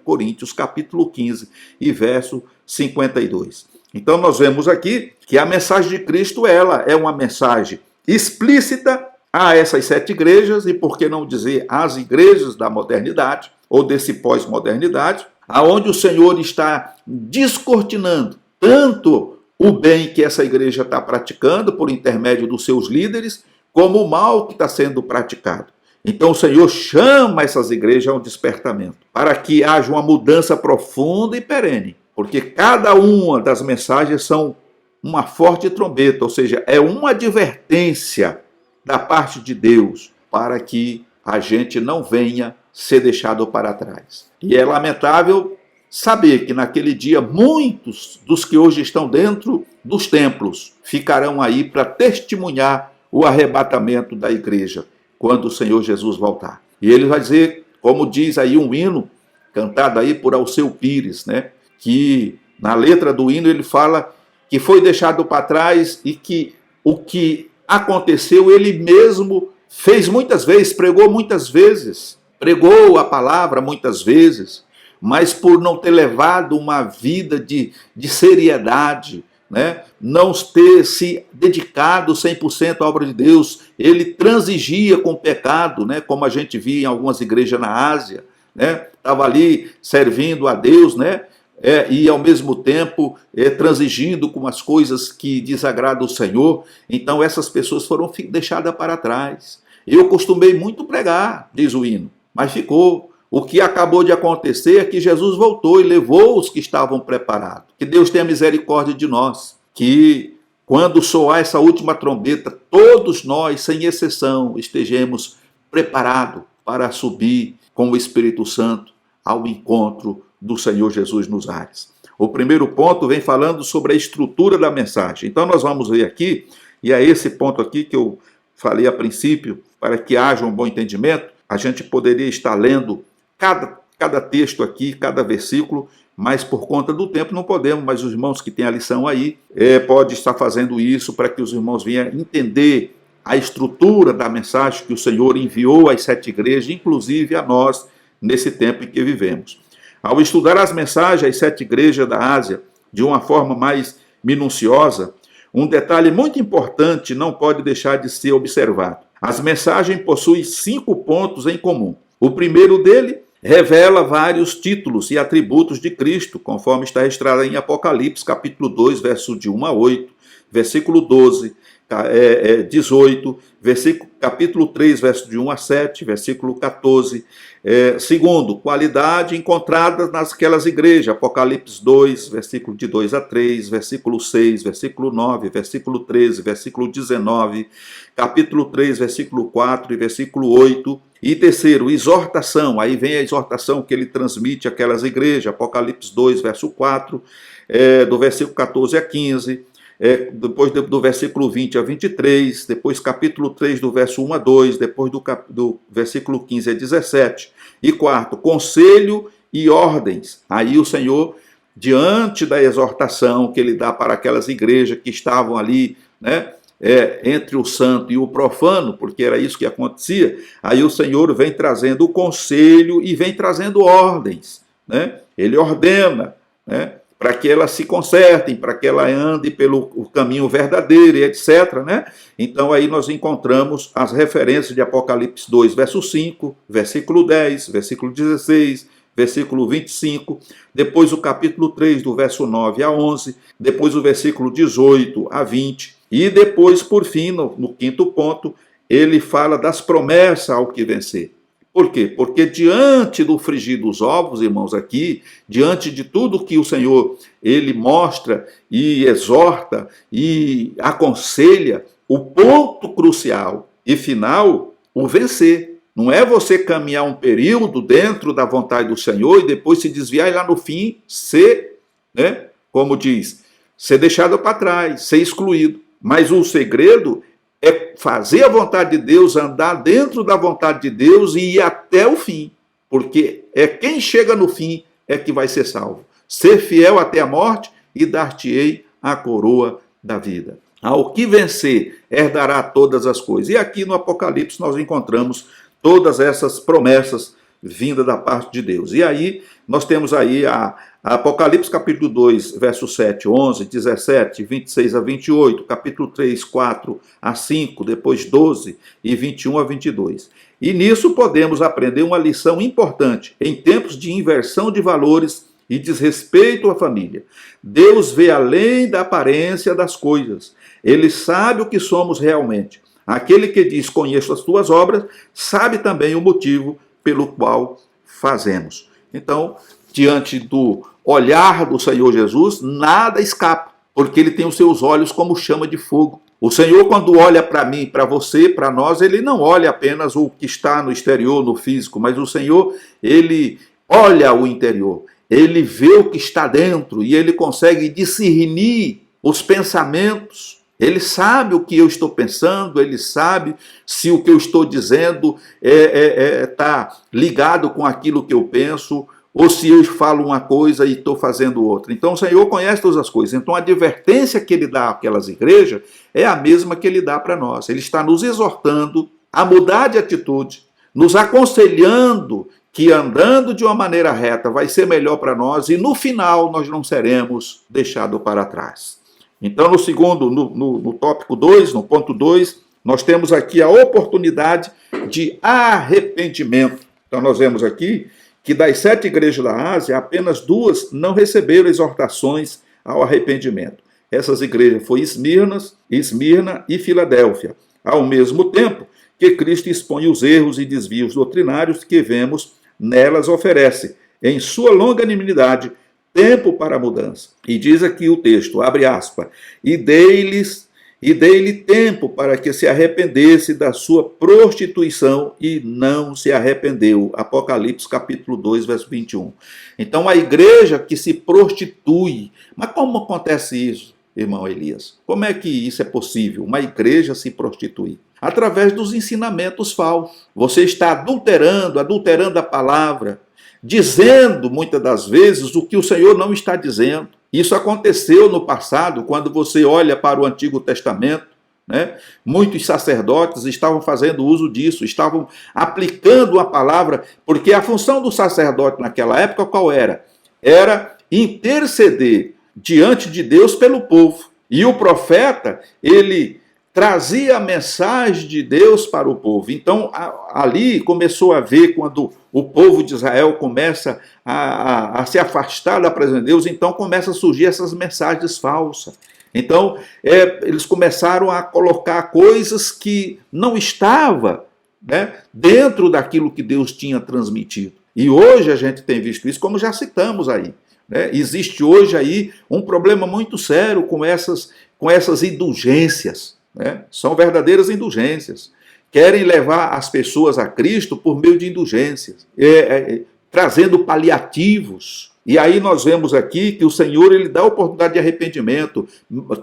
Coríntios capítulo 15 e verso 52. Então nós vemos aqui que a mensagem de Cristo, ela é uma mensagem explícita a essas 7 igrejas, e por que não dizer às igrejas da modernidade, ou desse pós-modernidade, aonde o Senhor está descortinando tanto o bem que essa igreja está praticando por intermédio dos seus líderes, como o mal que está sendo praticado. Então o Senhor chama essas igrejas a um despertamento, para que haja uma mudança profunda e perene, porque cada uma das mensagens são uma forte trombeta, ou seja, é uma advertência da parte de Deus, para que a gente não venha ser deixado para trás. E é lamentável saber que naquele dia muitos dos que hoje estão dentro dos templos ficarão aí para testemunhar o arrebatamento da igreja quando o Senhor Jesus voltar. E ele vai dizer, como diz aí um hino cantado aí por Alceu Pires, né, que na letra do hino ele fala que foi deixado para trás e que o que aconteceu ele mesmo fez muitas vezes, pregou a palavra muitas vezes, mas por não ter levado uma vida de seriedade, né? Não ter se dedicado 100% à obra de Deus, ele transigia com o pecado, né? Como a gente via em algumas igrejas na Ásia, né? Estava ali servindo a Deus, né? E ao mesmo tempo transigindo com as coisas que desagradam o Senhor. Então essas pessoas foram deixadas para trás. Eu costumei muito pregar, diz o hino, mas ficou. O que acabou de acontecer é que Jesus voltou e levou os que estavam preparados. Que Deus tenha misericórdia de nós, que quando soar essa última trombeta, todos nós, sem exceção, estejamos preparados para subir com o Espírito Santo ao encontro do Senhor Jesus nos ares. O primeiro ponto vem falando sobre a estrutura da mensagem. Então nós vamos ver aqui, e é esse ponto aqui que eu falei a princípio, para que haja um bom entendimento, a gente poderia estar lendo cada texto aqui, cada versículo, mas por conta do tempo não podemos, mas os irmãos que têm a lição aí, pode estar fazendo isso para que os irmãos venham entender a estrutura da mensagem que o Senhor enviou às 7 igrejas, inclusive a nós, nesse tempo em que vivemos. Ao estudar as mensagens às 7 igrejas da Ásia de uma forma mais minuciosa, um detalhe muito importante não pode deixar de ser observado. As mensagens possuem 5 pontos em comum. O primeiro dele revela vários títulos e atributos de Cristo, conforme está registrado em Apocalipse, capítulo 2, verso de 1 a 8, versículo 12. 18, capítulo 3, verso de 1 a 7, versículo 14. Segundo, qualidade encontrada naquelas igrejas, Apocalipse 2, versículo de 2 a 3, versículo 6, versículo 9, versículo 13, versículo 19, capítulo 3, versículo 4 e versículo 8. E terceiro, exortação, aí vem a exortação que ele transmite àquelas igrejas, Apocalipse 2, verso 4, do versículo 14 a 15, depois do versículo 20 a 23, depois capítulo 3 do verso 1 a 2, depois do versículo 15 a 17, e quarto, conselho e ordens. Aí o Senhor, diante da exortação que ele dá para aquelas igrejas que estavam ali, né, entre o santo e o profano, porque era isso que acontecia, aí o Senhor vem trazendo o conselho e vem trazendo ordens, né? Ele ordena, né, para que elas se consertem, para que ela ande pelo caminho verdadeiro, etc. Né? Então aí nós encontramos as referências de Apocalipse 2, verso 5, versículo 10, versículo 16, versículo 25, depois o capítulo 3, do verso 9 a 11, depois o versículo 18 a 20, e depois, por fim, no quinto ponto, ele fala das promessas ao que vencer. Por quê? Porque diante do frigir dos ovos, irmãos, aqui, diante de tudo que o Senhor, ele mostra e exorta e aconselha, o ponto crucial e final, o vencer. Não é você caminhar um período dentro da vontade do Senhor e depois se desviar e lá no fim ser, né, como diz, ser deixado para trás, ser excluído. Mas o segredo é fazer a vontade de Deus, andar dentro da vontade de Deus e ir até o fim. Porque é quem chega no fim é que vai ser salvo. Ser fiel até a morte e dar-te-ei a coroa da vida. Ao que vencer, herdará todas as coisas. E aqui no Apocalipse nós encontramos todas essas promessas vindas da parte de Deus. E aí nós temos aí a Apocalipse capítulo 2, verso 7, 11, 17, 26 a 28, capítulo 3, 4 a 5, depois 12 e 21 a 22. E nisso podemos aprender uma lição importante em tempos de inversão de valores e desrespeito à família. Deus vê além da aparência das coisas. Ele sabe o que somos realmente. Aquele que diz, conheço as tuas obras, sabe também o motivo pelo qual fazemos. Então, diante do olhar do Senhor Jesus, nada escapa, porque ele tem os seus olhos como chama de fogo. O Senhor, quando olha para mim, para você, para nós, ele não olha apenas o que está no exterior, no físico, mas o Senhor, ele olha o interior, ele vê o que está dentro e ele consegue discernir os pensamentos. Ele sabe o que eu estou pensando, ele sabe se o que eu estou dizendo está ligado com aquilo que eu penso, ou se eu falo uma coisa e estou fazendo outra. Então o Senhor conhece todas as coisas. Então a advertência que ele dá àquelas igrejas é a mesma que ele dá para nós. Ele está nos exortando a mudar de atitude, nos aconselhando que andando de uma maneira reta vai ser melhor para nós e no final nós não seremos deixados para trás. Então, no tópico 2, no ponto 2, nós temos aqui a oportunidade de arrependimento. Então, nós vemos aqui que das 7 igrejas da Ásia, apenas 2 não receberam exortações ao arrependimento. Essas igrejas foram Esmirna e Filadélfia. Ao mesmo tempo que Cristo expõe os erros e desvios doutrinários que vemos nelas oferece, em sua longanimidade, tempo para a mudança. E diz aqui o texto, abre aspas, e dei-lhe tempo para que se arrependesse da sua prostituição e não se arrependeu. Apocalipse capítulo 2, verso 21. Então a igreja que se prostitui, mas como acontece isso, irmão Elias? Como é que isso é possível? Uma igreja se prostituir? Através dos ensinamentos falsos. Você está adulterando a palavra, dizendo muitas das vezes o que o Senhor não está dizendo. Isso aconteceu no passado, quando você olha para o Antigo Testamento, né? Muitos sacerdotes estavam fazendo uso disso, estavam aplicando a palavra, porque a função do sacerdote naquela época qual era? Era interceder diante de Deus pelo povo. E o profeta, ele trazia a mensagem de Deus para o povo. Então, ali começou a ver, quando o povo de Israel começa a se afastar da presença de Deus, então começa a surgir essas mensagens falsas. Então, eles começaram a colocar coisas que não estavam, né, dentro daquilo que Deus tinha transmitido. E hoje a gente tem visto isso, como já citamos aí. Né? Existe hoje aí um problema muito sério com essas indulgências. Né? São verdadeiras indulgências. Querem levar as pessoas a Cristo por meio de indulgências, trazendo paliativos. E aí nós vemos aqui que o Senhor ele dá oportunidade de arrependimento,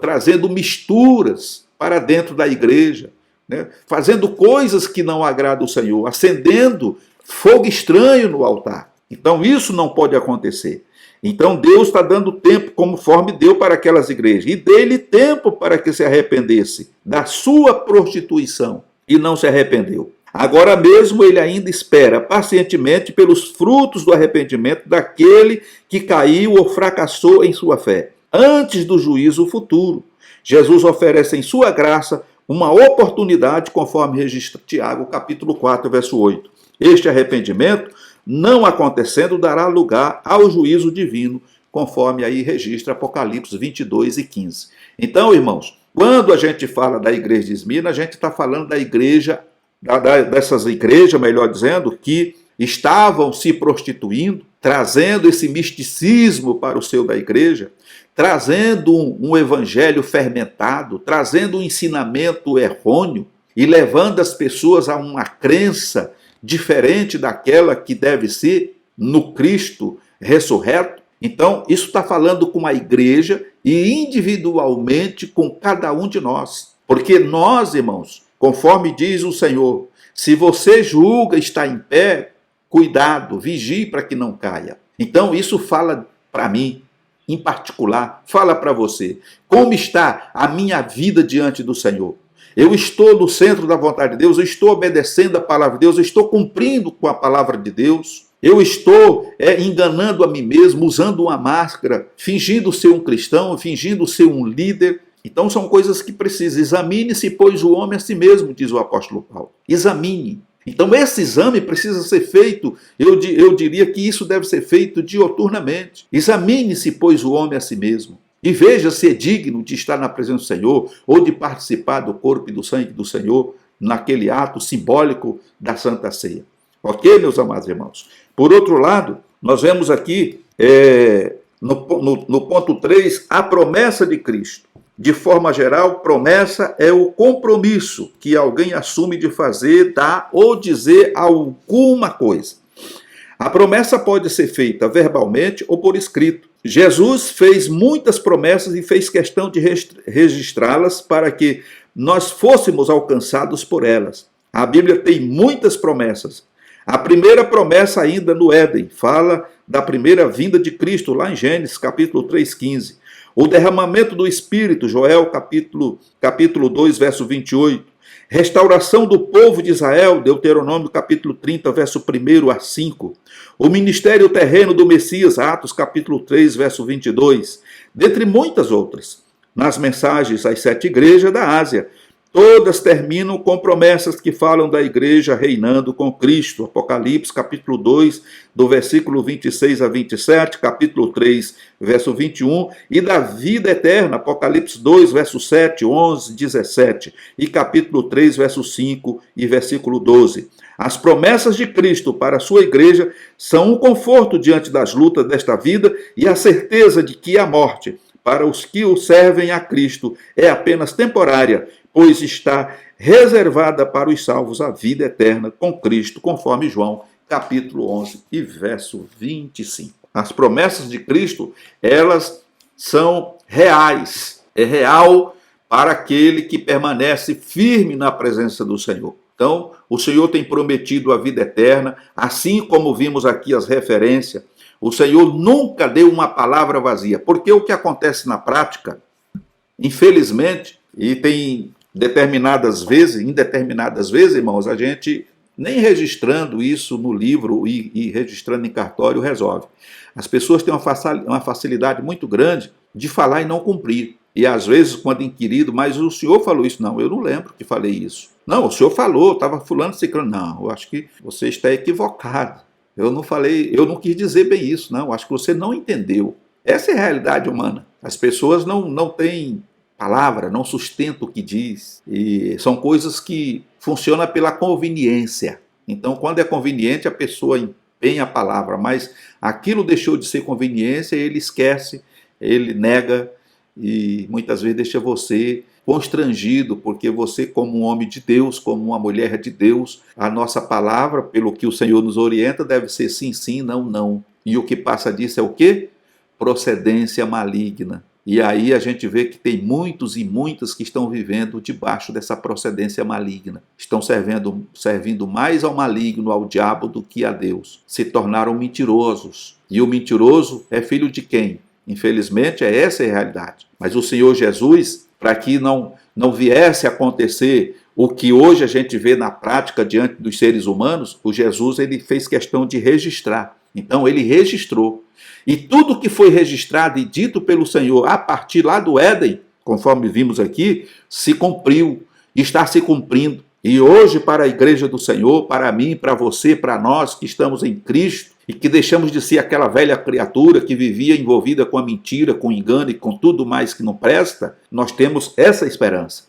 trazendo misturas para dentro da igreja, né? Fazendo coisas que não agradam o Senhor, acendendo fogo estranho no altar. Então isso não pode acontecer. Então Deus está dando tempo, conforme deu para aquelas igrejas, e dê-lhe tempo para que se arrependesse da sua prostituição, e não se arrependeu. Agora mesmo ele ainda espera pacientemente pelos frutos do arrependimento daquele que caiu ou fracassou em sua fé, antes do juízo futuro. Jesus oferece em sua graça uma oportunidade, conforme registra Tiago, capítulo 4, verso 8. Este arrependimento, não acontecendo, dará lugar ao juízo divino, conforme aí registra Apocalipse 22 e 15. Então, irmãos, quando a gente fala da igreja de Esmirna, a gente está falando da igreja, dessas igrejas, melhor dizendo, que estavam se prostituindo, trazendo esse misticismo para o seio da igreja, trazendo um evangelho fermentado, trazendo um ensinamento errôneo e levando as pessoas a uma crença diferente daquela que deve ser no Cristo ressurreto. Então, isso está falando com a igreja e individualmente com cada um de nós. Porque nós, irmãos, conforme diz o Senhor, se você julga estar em pé, cuidado, vigie para que não caia. Então, isso fala para mim, em particular, fala para você. Como está a minha vida diante do Senhor? Eu estou no centro da vontade de Deus, eu estou obedecendo a palavra de Deus, eu estou cumprindo com a palavra de Deus, eu estou enganando a mim mesmo, usando uma máscara, fingindo ser um cristão, fingindo ser um líder. Então são coisas que precisa. Examine-se, pois, o homem a si mesmo, diz o apóstolo Paulo. Examine. Então esse exame precisa ser feito, eu diria que isso deve ser feito dioturnamente. Examine-se, pois, o homem a si mesmo. E veja se é digno de estar na presença do Senhor ou de participar do corpo e do sangue do Senhor naquele ato simbólico da Santa Ceia. Ok, meus amados irmãos? Por outro lado, nós vemos aqui, no ponto 3, a promessa de Cristo. De forma geral, promessa é o compromisso que alguém assume de fazer, dar ou dizer alguma coisa. A promessa pode ser feita verbalmente ou por escrito. Jesus fez muitas promessas e fez questão de registrá-las para que nós fôssemos alcançados por elas. A Bíblia tem muitas promessas. A primeira promessa ainda no Éden fala da primeira vinda de Cristo, lá em Gênesis, capítulo 3,15. O derramamento do Espírito, Joel, capítulo 2, verso 28. Restauração do povo de Israel, Deuteronômio capítulo 30, verso 1 a 5. O ministério terreno do Messias, Atos capítulo 3, verso 22. Dentre muitas outras. Nas mensagens às 7 igrejas da Ásia, todas terminam com promessas que falam da igreja reinando com Cristo. Apocalipse capítulo 2, do versículo 26 a 27, capítulo 3, verso 21, e da vida eterna, Apocalipse 2, verso 7, 11, 17, e capítulo 3, verso 5 e versículo 12. As promessas de Cristo para a sua igreja são um conforto diante das lutas desta vida e a certeza de que a morte, para os que o servem a Cristo, é apenas temporária, pois está reservada para os salvos a vida eterna com Cristo, conforme João, capítulo 11 e verso 25. As promessas de Cristo, elas são reais. É real para aquele que permanece firme na presença do Senhor. Então, o Senhor tem prometido a vida eterna, assim como vimos aqui as referências. O Senhor nunca deu uma palavra vazia, porque o que acontece na prática, infelizmente, e tem indeterminadas vezes, irmãos, a gente nem registrando isso no livro e registrando em cartório resolve. As pessoas têm uma facilidade muito grande de falar e não cumprir. E às vezes, quando inquirido, mas o senhor falou isso? Não, eu não lembro que falei isso. Não, o senhor falou, estava fulano, ciclano. Não, eu acho que você está equivocado. Eu não falei, eu não quis dizer bem isso, não. Acho que você não entendeu. Essa é a realidade humana. As pessoas não têm palavra, não sustenta o que diz. E são coisas que funcionam pela conveniência. Então, quando é conveniente, a pessoa empenha a palavra, mas aquilo deixou de ser conveniência, ele esquece, ele nega e muitas vezes deixa você constrangido, porque você, como um homem de Deus, como uma mulher de Deus, a nossa palavra, pelo que o Senhor nos orienta, deve ser sim, sim, não, não. E o que passa disso é o quê? Procedência maligna. E aí a gente vê que tem muitos e muitas que estão vivendo debaixo dessa procedência maligna. Estão servindo mais ao maligno, ao diabo, do que a Deus. Se tornaram mentirosos. E o mentiroso é filho de quem? Infelizmente, essa é a realidade. Mas o Senhor Jesus, para que não viesse a acontecer o que hoje a gente vê na prática diante dos seres humanos, o Jesus ele fez questão de registrar. Então, ele registrou. E tudo que foi registrado e dito pelo Senhor a partir lá do Éden, conforme vimos aqui, se cumpriu, está se cumprindo. E hoje, para a igreja do Senhor, para mim, para você, para nós que estamos em Cristo e que deixamos de ser aquela velha criatura que vivia envolvida com a mentira, com o engano e com tudo mais que não presta, nós temos essa esperança.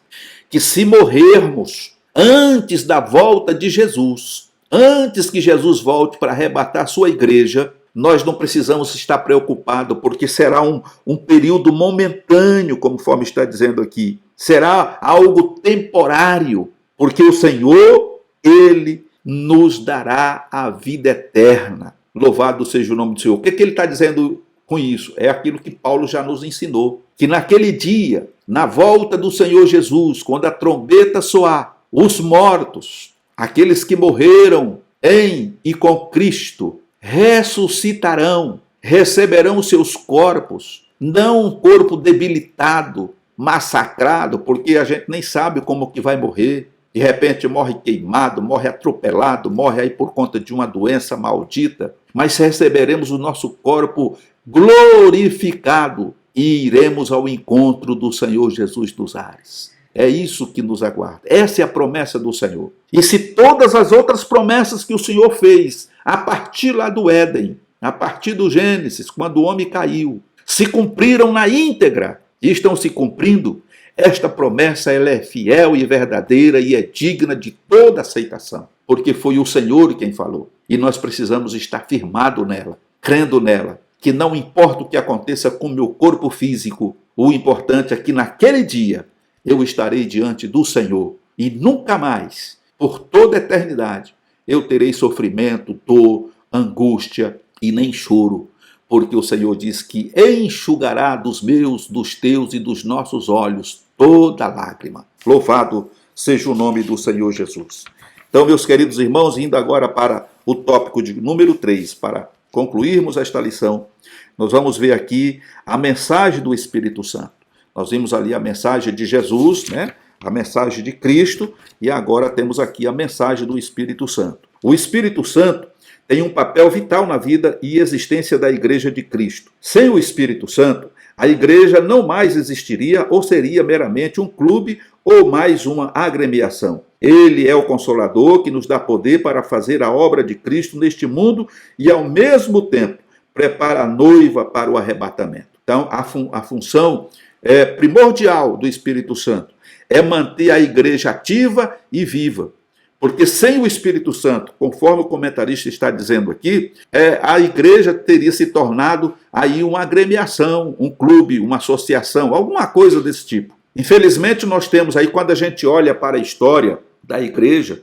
Que se morrermos antes da volta de Jesus, antes que Jesus volte para arrebatar a sua igreja, nós não precisamos estar preocupados, porque será um período momentâneo, conforme está dizendo aqui. Será algo temporário, porque o Senhor, Ele nos dará a vida eterna. Louvado seja o nome do Senhor. O que ele está dizendo com isso? É aquilo que Paulo já nos ensinou. Que naquele dia, na volta do Senhor Jesus, quando a trombeta soar, os mortos, aqueles que morreram em e com Cristo, ressuscitarão, receberão os seus corpos, não um corpo debilitado, massacrado, porque a gente nem sabe como que vai morrer. De repente morre queimado, morre atropelado, morre aí por conta de uma doença maldita, mas receberemos o nosso corpo glorificado e iremos ao encontro do Senhor Jesus dos ares. É isso que nos aguarda. Essa é a promessa do Senhor. E se todas as outras promessas que o Senhor fez, a partir lá do Éden, a partir do Gênesis, quando o homem caiu, se cumpriram na íntegra e estão se cumprindo, esta promessa ela é fiel e verdadeira e é digna de toda aceitação, porque foi o Senhor quem falou. E nós precisamos estar firmados nela, crendo nela, que não importa o que aconteça com o meu corpo físico, o importante é que naquele dia eu estarei diante do Senhor e nunca mais, por toda a eternidade, eu terei sofrimento, dor, angústia e nem choro, porque o Senhor diz que enxugará dos meus, dos teus e dos nossos olhos toda lágrima. Louvado seja o nome do Senhor Jesus. Então, meus queridos irmãos, indo agora para o tópico de número 3, para concluirmos esta lição, nós vamos ver aqui a mensagem do Espírito Santo. Nós vimos ali a mensagem de Jesus, né? A mensagem de Cristo, e agora temos aqui a mensagem do Espírito Santo. O Espírito Santo tem um papel vital na vida e existência da Igreja de Cristo. Sem o Espírito Santo, a igreja não mais existiria ou seria meramente um clube ou mais uma agremiação. Ele é o Consolador que nos dá poder para fazer a obra de Cristo neste mundo e, ao mesmo tempo, prepara a noiva para o arrebatamento. Então, a função primordial do Espírito Santo é manter a igreja ativa e viva. Porque sem o Espírito Santo, conforme o comentarista está dizendo aqui, a igreja teria se tornado aí uma agremiação, um clube, uma associação, alguma coisa desse tipo. Infelizmente nós temos aí, quando a gente olha para a história da igreja,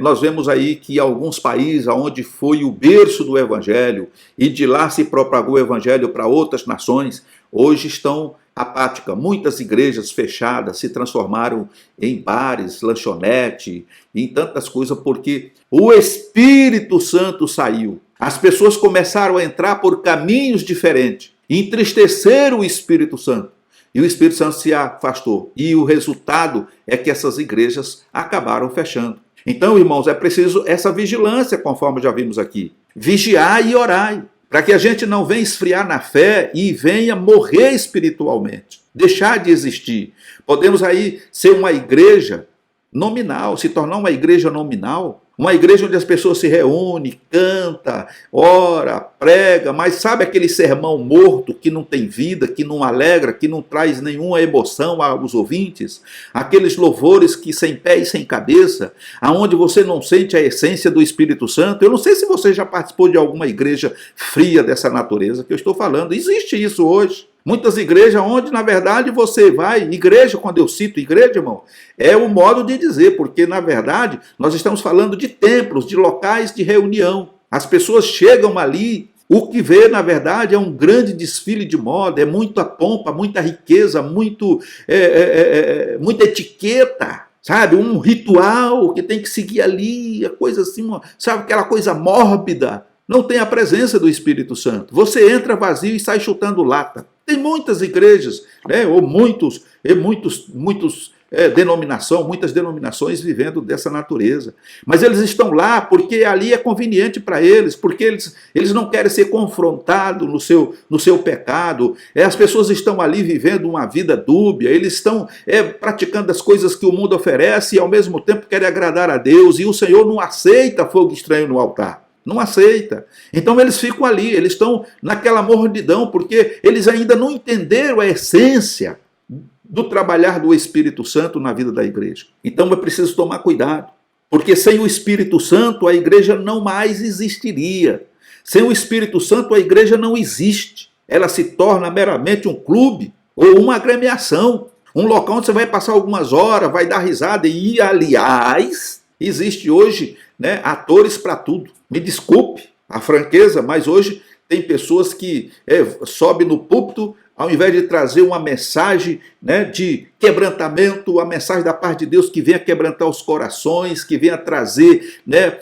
nós vemos aí que alguns países onde foi o berço do evangelho e de lá se propagou o evangelho para outras nações, hoje estão apáticas. Muitas igrejas fechadas se transformaram em bares, lanchonete, em tantas coisas, porque o Espírito Santo saiu. As pessoas começaram a entrar por caminhos diferentes, entristeceram o Espírito Santo. E o Espírito Santo se afastou. E o resultado é que essas igrejas acabaram fechando. Então, irmãos, é preciso essa vigilância, conforme já vimos aqui. Vigiar e orar, para que a gente não venha esfriar na fé e venha morrer espiritualmente, deixar de existir. Podemos aí ser uma igreja nominal, se tornar uma igreja nominal, Uma igreja onde as pessoas se reúnem, canta, ora, prega, mas sabe aquele sermão morto que não tem vida, que não alegra, que não traz nenhuma emoção aos ouvintes? Aqueles louvores que sem pé e sem cabeça, aonde você não sente a essência do Espírito Santo? Eu não sei se você já participou de alguma igreja fria dessa natureza que eu estou falando. Existe isso hoje. Muitas igrejas onde, na verdade, você vai, igreja, quando eu cito igreja, irmão, é o modo de dizer, porque, na verdade, nós estamos falando de templos, de locais de reunião. As pessoas chegam ali, o que vê, na verdade, é um grande desfile de moda, é muita pompa, muita riqueza, muita etiqueta, sabe? Um ritual que tem que seguir ali, a coisa assim, sabe? Aquela coisa mórbida. Não tem a presença do Espírito Santo. Você entra vazio e sai chutando lata. Tem muitas igrejas, né, ou muitas denominações vivendo dessa natureza. Mas eles estão lá porque ali é conveniente para eles, porque eles não querem ser confrontados no seu pecado. As pessoas estão ali vivendo uma vida dúbia, eles estão praticando as coisas que o mundo oferece e ao mesmo tempo querem agradar a Deus. E o Senhor não aceita fogo estranho no altar. Não aceita. Então eles ficam ali, eles estão naquela mordidão, porque eles ainda não entenderam a essência do trabalhar do Espírito Santo na vida da igreja. Então é preciso tomar cuidado, porque sem o Espírito Santo a igreja não mais existiria. Sem o Espírito Santo a igreja não existe. Ela se torna meramente um clube ou uma agremiação, um local onde você vai passar algumas horas, vai dar risada e, aliás, existe hoje, né, atores para tudo. Me desculpe a franqueza, mas hoje tem pessoas que sobem no púlpito, ao invés de trazer uma mensagem, né, de quebrantamento, a mensagem da parte de Deus que venha quebrantar os corações, que venha trazer, né,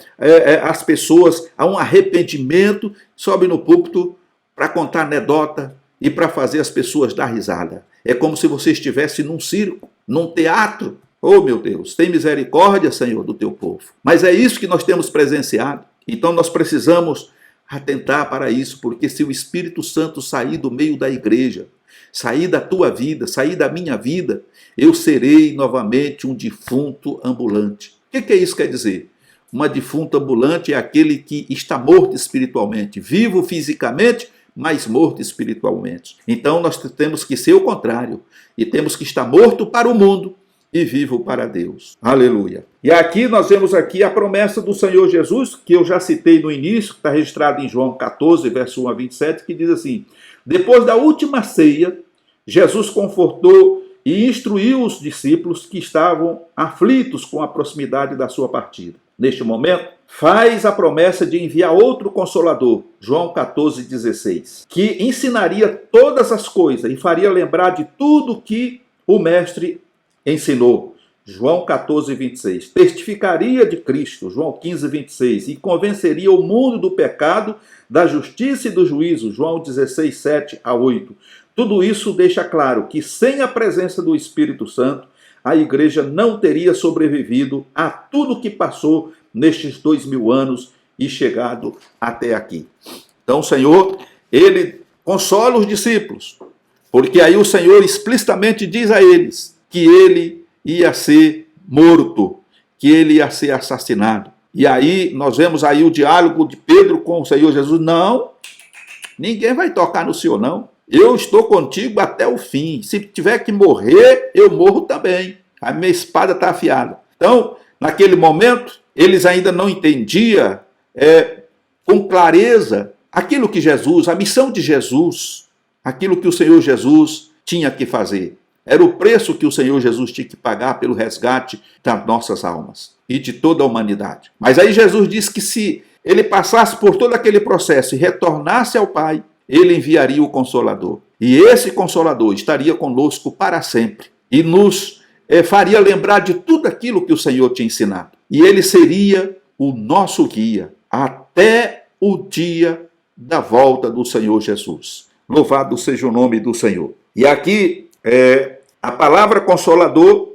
as pessoas a um arrependimento, sobe no púlpito para contar anedota e para fazer as pessoas dar risada. É como se você estivesse num circo, num teatro. Oh, meu Deus, tem misericórdia, Senhor, do teu povo. Mas é isso que nós temos presenciado. Então nós precisamos atentar para isso, porque se o Espírito Santo sair do meio da igreja, sair da tua vida, sair da minha vida, eu serei novamente um defunto ambulante. O que isso quer dizer? Uma defunto ambulante é aquele que está morto espiritualmente, vivo fisicamente, mas morto espiritualmente. Então nós temos que ser o contrário, e temos que estar morto para o mundo e vivo para Deus. Aleluia. E aqui nós vemos aqui a promessa do Senhor Jesus, que eu já citei no início, que está registrado em João 14, verso 1 a 27, que diz assim: depois da última ceia, Jesus confortou e instruiu os discípulos que estavam aflitos com a proximidade da sua partida. Neste momento, faz a promessa de enviar outro Consolador, João 14, 16, que ensinaria todas as coisas e faria lembrar de tudo que o Mestre ensinou, João 14, 26. Testificaria de Cristo, João 15, 26. E convenceria o mundo do pecado, da justiça e do juízo, João 16, 7 a 8. Tudo isso deixa claro que sem a presença do Espírito Santo, a igreja não teria sobrevivido a tudo que passou nestes 2000 anos e chegado até aqui. Então o Senhor, ele consola os discípulos, porque aí o Senhor explicitamente diz a eles que ele ia ser morto, que ele ia ser assassinado. E aí nós vemos aí o diálogo de Pedro com o Senhor Jesus. Não, ninguém vai tocar no Senhor, não. Eu estou contigo até o fim. Se tiver que morrer, eu morro também. A minha espada está afiada. Então, naquele momento, eles ainda não entendiam com clareza aquilo que Jesus, a missão de Jesus, aquilo que o Senhor Jesus tinha que fazer. Era o preço que o Senhor Jesus tinha que pagar pelo resgate das nossas almas e de toda a humanidade. Mas aí Jesus disse que se ele passasse por todo aquele processo e retornasse ao Pai, ele enviaria o Consolador. E esse Consolador estaria conosco para sempre e nos faria lembrar de tudo aquilo que o Senhor tinha ensinado. E ele seria o nosso guia até o dia da volta do Senhor Jesus. Louvado seja o nome do Senhor. E aqui a palavra Consolador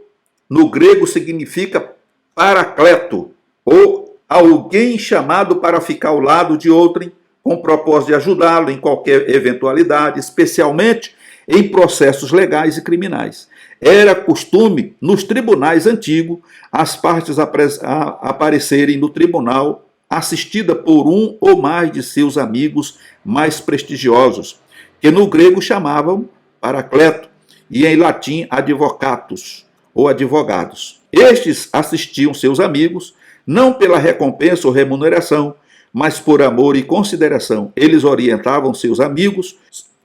no grego significa paracleto, ou alguém chamado para ficar ao lado de outrem com o propósito de ajudá-lo em qualquer eventualidade, especialmente em processos legais e criminais. era costume, nos tribunais antigos, as partes aparecerem no tribunal assistida por um ou mais de seus amigos mais prestigiosos, que no grego chamavam paracleto, e em latim advocatus, ou advogados. Estes assistiam seus amigos, não pela recompensa ou remuneração, mas por amor e consideração. Eles orientavam seus amigos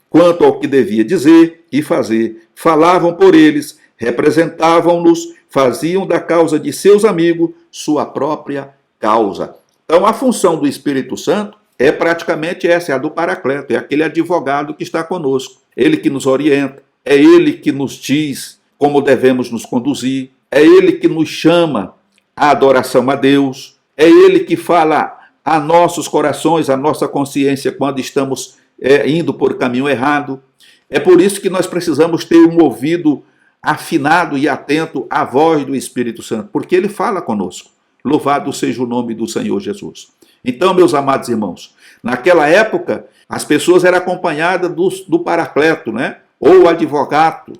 quanto ao que devia dizer e fazer, falavam por eles, representavam-nos, faziam da causa de seus amigos sua própria causa. Então, a função do Espírito Santo é praticamente essa, é a do Paracleto, é aquele advogado que está conosco, ele que nos orienta, é ele que nos diz como devemos nos conduzir, é ele que nos chama à adoração a Deus, é ele que fala a nossos corações, a nossa consciência quando estamos indo por caminho errado. É por isso que nós precisamos ter um ouvido afinado e atento à voz do Espírito Santo, porque ele fala conosco. Louvado seja o nome do Senhor Jesus. Então, meus amados irmãos, naquela época, as pessoas eram acompanhadas do Paracleto, né? Ou advocatus,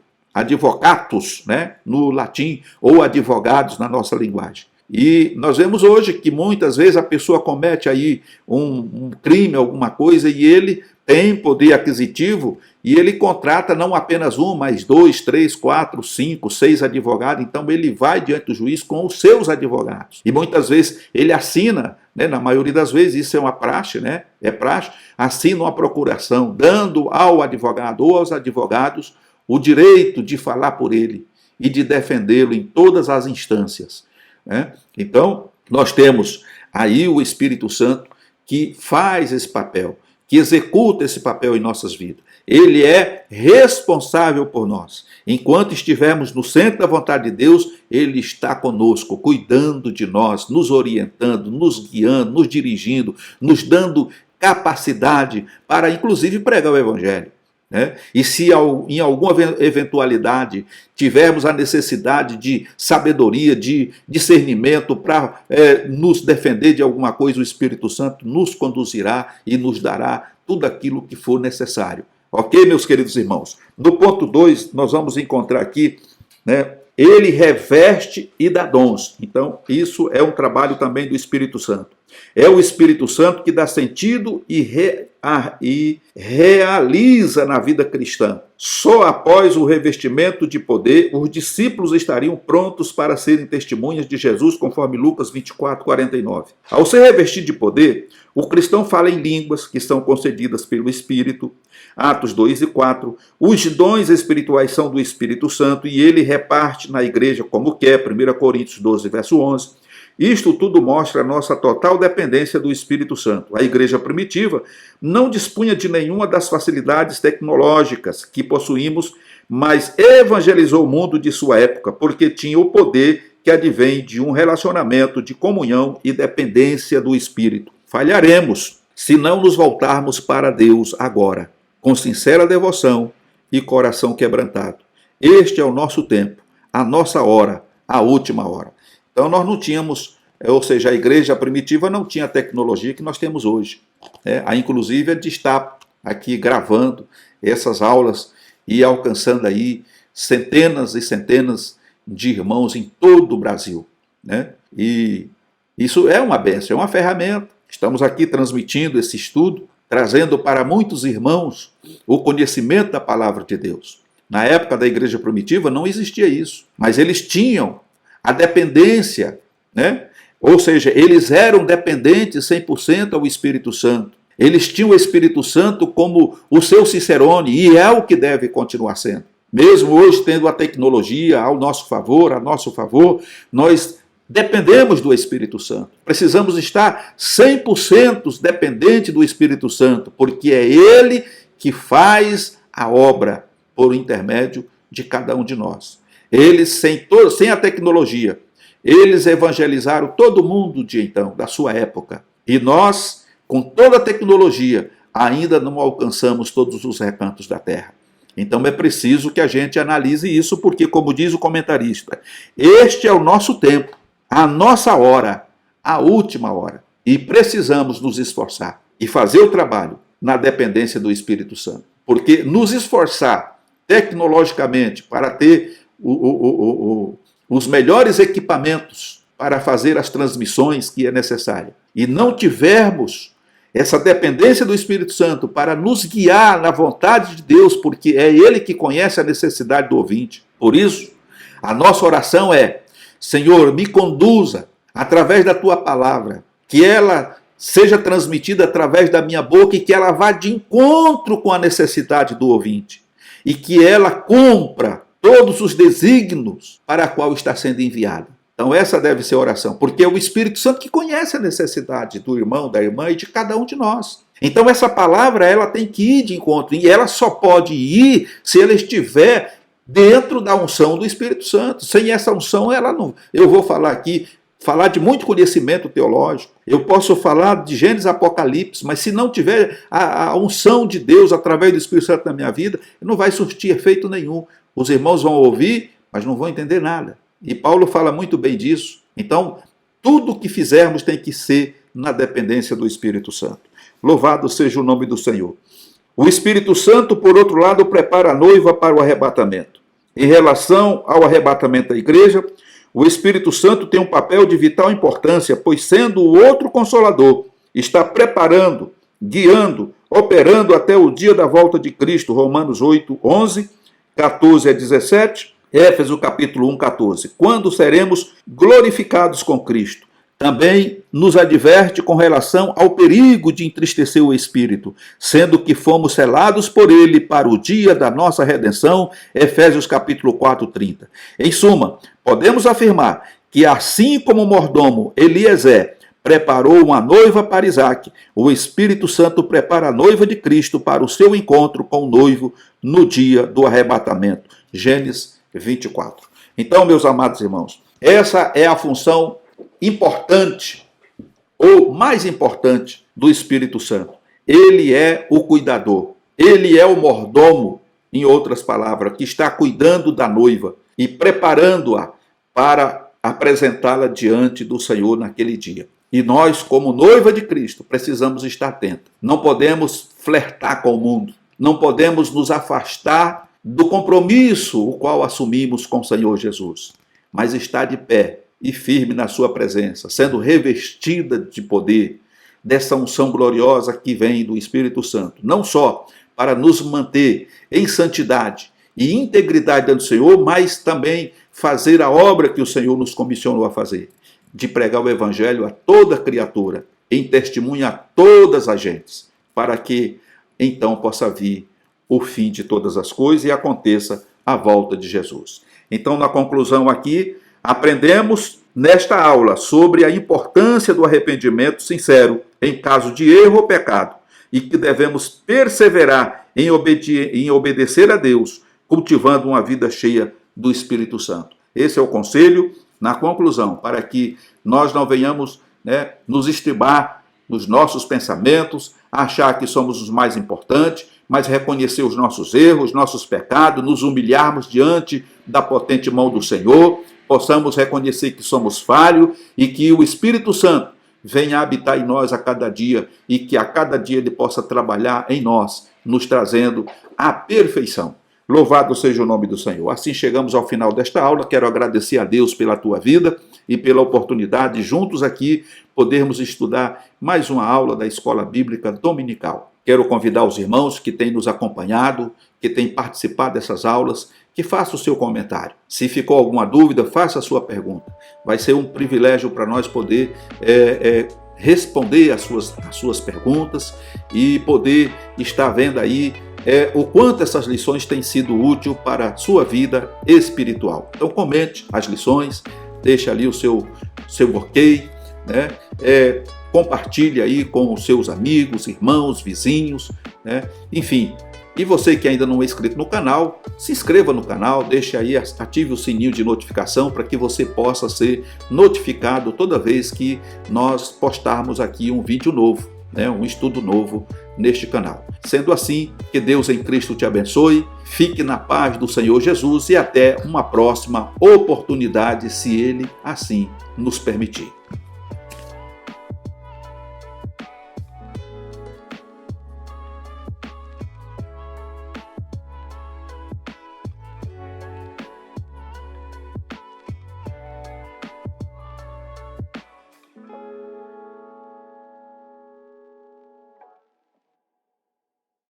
né? No latim, ou advogados na nossa linguagem. E nós vemos hoje que muitas vezes a pessoa comete aí um crime, alguma coisa, e ele tem poder aquisitivo e ele contrata não apenas um, mas 2, 3, 4, 5, 6 advogados. Então ele vai diante do juiz com os seus advogados. E muitas vezes ele assina, né, na maioria das vezes, isso é uma praxe, né? É praxe, assina uma procuração, dando ao advogado ou aos advogados o direito de falar por ele e de defendê-lo em todas as instâncias, né? Então, nós temos aí o Espírito Santo que faz esse papel, que executa esse papel em nossas vidas. Ele é responsável por nós. Enquanto estivermos no centro da vontade de Deus, ele está conosco, cuidando de nós, nos orientando, nos guiando, nos dirigindo, nos dando capacidade para, inclusive, pregar o Evangelho, né? E se em alguma eventualidade tivermos a necessidade de sabedoria, de discernimento para nos defender de alguma coisa, o Espírito Santo nos conduzirá e nos dará tudo aquilo que for necessário. Ok, meus queridos irmãos? No ponto 2, nós vamos encontrar aqui, né, ele reveste e dá dons. Então, isso é um trabalho também do Espírito Santo. É o Espírito Santo que dá sentido e realiza na vida cristã. Só após o revestimento de poder, os discípulos estariam prontos para serem testemunhas de Jesus, conforme Lucas 24, 49. Ao ser revestido de poder, o cristão fala em línguas que são concedidas pelo Espírito, Atos 2 e 4. Os dons espirituais são do Espírito Santo e ele reparte na igreja como quer, 1 Coríntios 12, verso 11. Isto tudo mostra a nossa total dependência do Espírito Santo. A igreja primitiva não dispunha de nenhuma das facilidades tecnológicas que possuímos, mas evangelizou o mundo de sua época, porque tinha o poder que advém de um relacionamento de comunhão e dependência do Espírito. Falharemos se não nos voltarmos para Deus agora, com sincera devoção e coração quebrantado. Este é o nosso tempo, a nossa hora, a última hora. Então nós não tínhamos, ou seja, a igreja primitiva não tinha a tecnologia que nós temos hoje. Inclusive de estar aqui gravando essas aulas e alcançando aí centenas e centenas de irmãos em todo o Brasil, né? E isso é uma bênção, é uma ferramenta. Estamos aqui transmitindo esse estudo, trazendo para muitos irmãos o conhecimento da palavra de Deus. Na época da igreja primitiva não existia isso, mas eles tinham a dependência, né? Ou seja, eles eram dependentes 100% ao Espírito Santo. Eles tinham o Espírito Santo como o seu Cicerone, e é o que deve continuar sendo. Mesmo hoje tendo a tecnologia ao nosso favor, nós dependemos do Espírito Santo. Precisamos estar 100% dependente do Espírito Santo, porque é ele que faz a obra por intermédio de cada um de nós. Eles, sem a tecnologia, eles evangelizaram todo mundo de então, da sua época. E nós, com toda a tecnologia, ainda não alcançamos todos os recantos da terra. Então é preciso que a gente analise isso, porque, como diz o comentarista, este é o nosso tempo, a nossa hora, a última hora. E precisamos nos esforçar e fazer o trabalho na dependência do Espírito Santo. Porque nos esforçar tecnologicamente para ter os melhores equipamentos para fazer as transmissões que é necessária, e não tivermos essa dependência do Espírito Santo para nos guiar na vontade de Deus, porque é Ele que conhece a necessidade do ouvinte. Por isso, a nossa oração é: Senhor, me conduza através da Tua palavra, que ela seja transmitida através da minha boca e que ela vá de encontro com a necessidade do ouvinte, e que ela cumpra todos os desígnios para a qual está sendo enviada. Então essa deve ser a oração, porque é o Espírito Santo que conhece a necessidade do irmão, da irmã e de cada um de nós. Então essa palavra ela tem que ir de encontro, e ela só pode ir se ela estiver dentro da unção do Espírito Santo. Sem essa unção, ela não... Eu vou falar de muito conhecimento teológico, eu posso falar de Gênesis, Apocalipse, mas se não tiver a unção de Deus através do Espírito Santo na minha vida, não vai surtir efeito nenhum. Os irmãos vão ouvir, mas não vão entender nada. E Paulo fala muito bem disso. Então, tudo que fizermos tem que ser na dependência do Espírito Santo. Louvado seja o nome do Senhor. O Espírito Santo, por outro lado, prepara a noiva para o arrebatamento. Em relação ao arrebatamento da igreja, o Espírito Santo tem um papel de vital importância, pois sendo o outro Consolador, está preparando, guiando, operando até o dia da volta de Cristo. Romanos 8, 11, 14 a 17, Éfeso capítulo 1, 14. Quando seremos glorificados com Cristo. Também nos adverte com relação ao perigo de entristecer o Espírito, sendo que fomos selados por ele para o dia da nossa redenção, Efésios capítulo 4, 30. Em suma, podemos afirmar que assim como o mordomo Eliezer preparou uma noiva para Isaque, o Espírito Santo prepara a noiva de Cristo para o seu encontro com o noivo no dia do arrebatamento. Gênesis 24. Então, meus amados irmãos, essa é a função importante, ou mais importante, do Espírito Santo. Ele é o cuidador, ele é o mordomo, em outras palavras, que está cuidando da noiva e preparando-a para apresentá-la diante do Senhor naquele dia. E nós, como noiva de Cristo, precisamos estar atentos. Não podemos flertar com o mundo, não podemos nos afastar do compromisso o qual assumimos com o Senhor Jesus, mas estar de pé e firme na sua presença, sendo revestida de poder, dessa unção gloriosa que vem do Espírito Santo, não só para nos manter em santidade e integridade diante do Senhor, mas também fazer a obra que o Senhor nos comissionou a fazer, de pregar o Evangelho a toda criatura, em testemunho a todas as gentes, para que então possa vir o fim de todas as coisas e aconteça a volta de Jesus. Então, na conclusão aqui, aprendemos nesta aula sobre a importância do arrependimento sincero em caso de erro ou pecado, e que devemos perseverar em obedecer a Deus, cultivando uma vida cheia do Espírito Santo. Esse é o conselho na conclusão, para que nós não venhamos nos estribar nos nossos pensamentos, achar que somos os mais importantes, mas reconhecer os nossos erros, nossos pecados, nos humilharmos diante da potente mão do Senhor, possamos reconhecer que somos falhos e que o Espírito Santo venha habitar em nós a cada dia e que a cada dia ele possa trabalhar em nós, nos trazendo a perfeição. Louvado seja o nome do Senhor. Assim chegamos ao final desta aula. Quero agradecer a Deus pela tua vida e pela oportunidade de juntos aqui podermos estudar mais uma aula da Escola Bíblica Dominical. Quero convidar os irmãos que têm nos acompanhado, que têm participado dessas aulas, que faça o seu comentário. Se ficou alguma dúvida, faça a sua pergunta. Vai ser um privilégio para nós poder responder às suas perguntas e poder estar vendo aí o quanto essas lições têm sido úteis para a sua vida espiritual. Então comente as lições, deixe ali o seu ok, compartilhe aí com os seus amigos, irmãos, vizinhos, enfim. E você que ainda não é inscrito no canal, se inscreva no canal, deixe aí, ative o sininho de notificação para que você possa ser notificado toda vez que nós postarmos aqui um vídeo novo, um estudo novo neste canal. Sendo assim, que Deus em Cristo te abençoe, fique na paz do Senhor Jesus e até uma próxima oportunidade, se Ele assim nos permitir.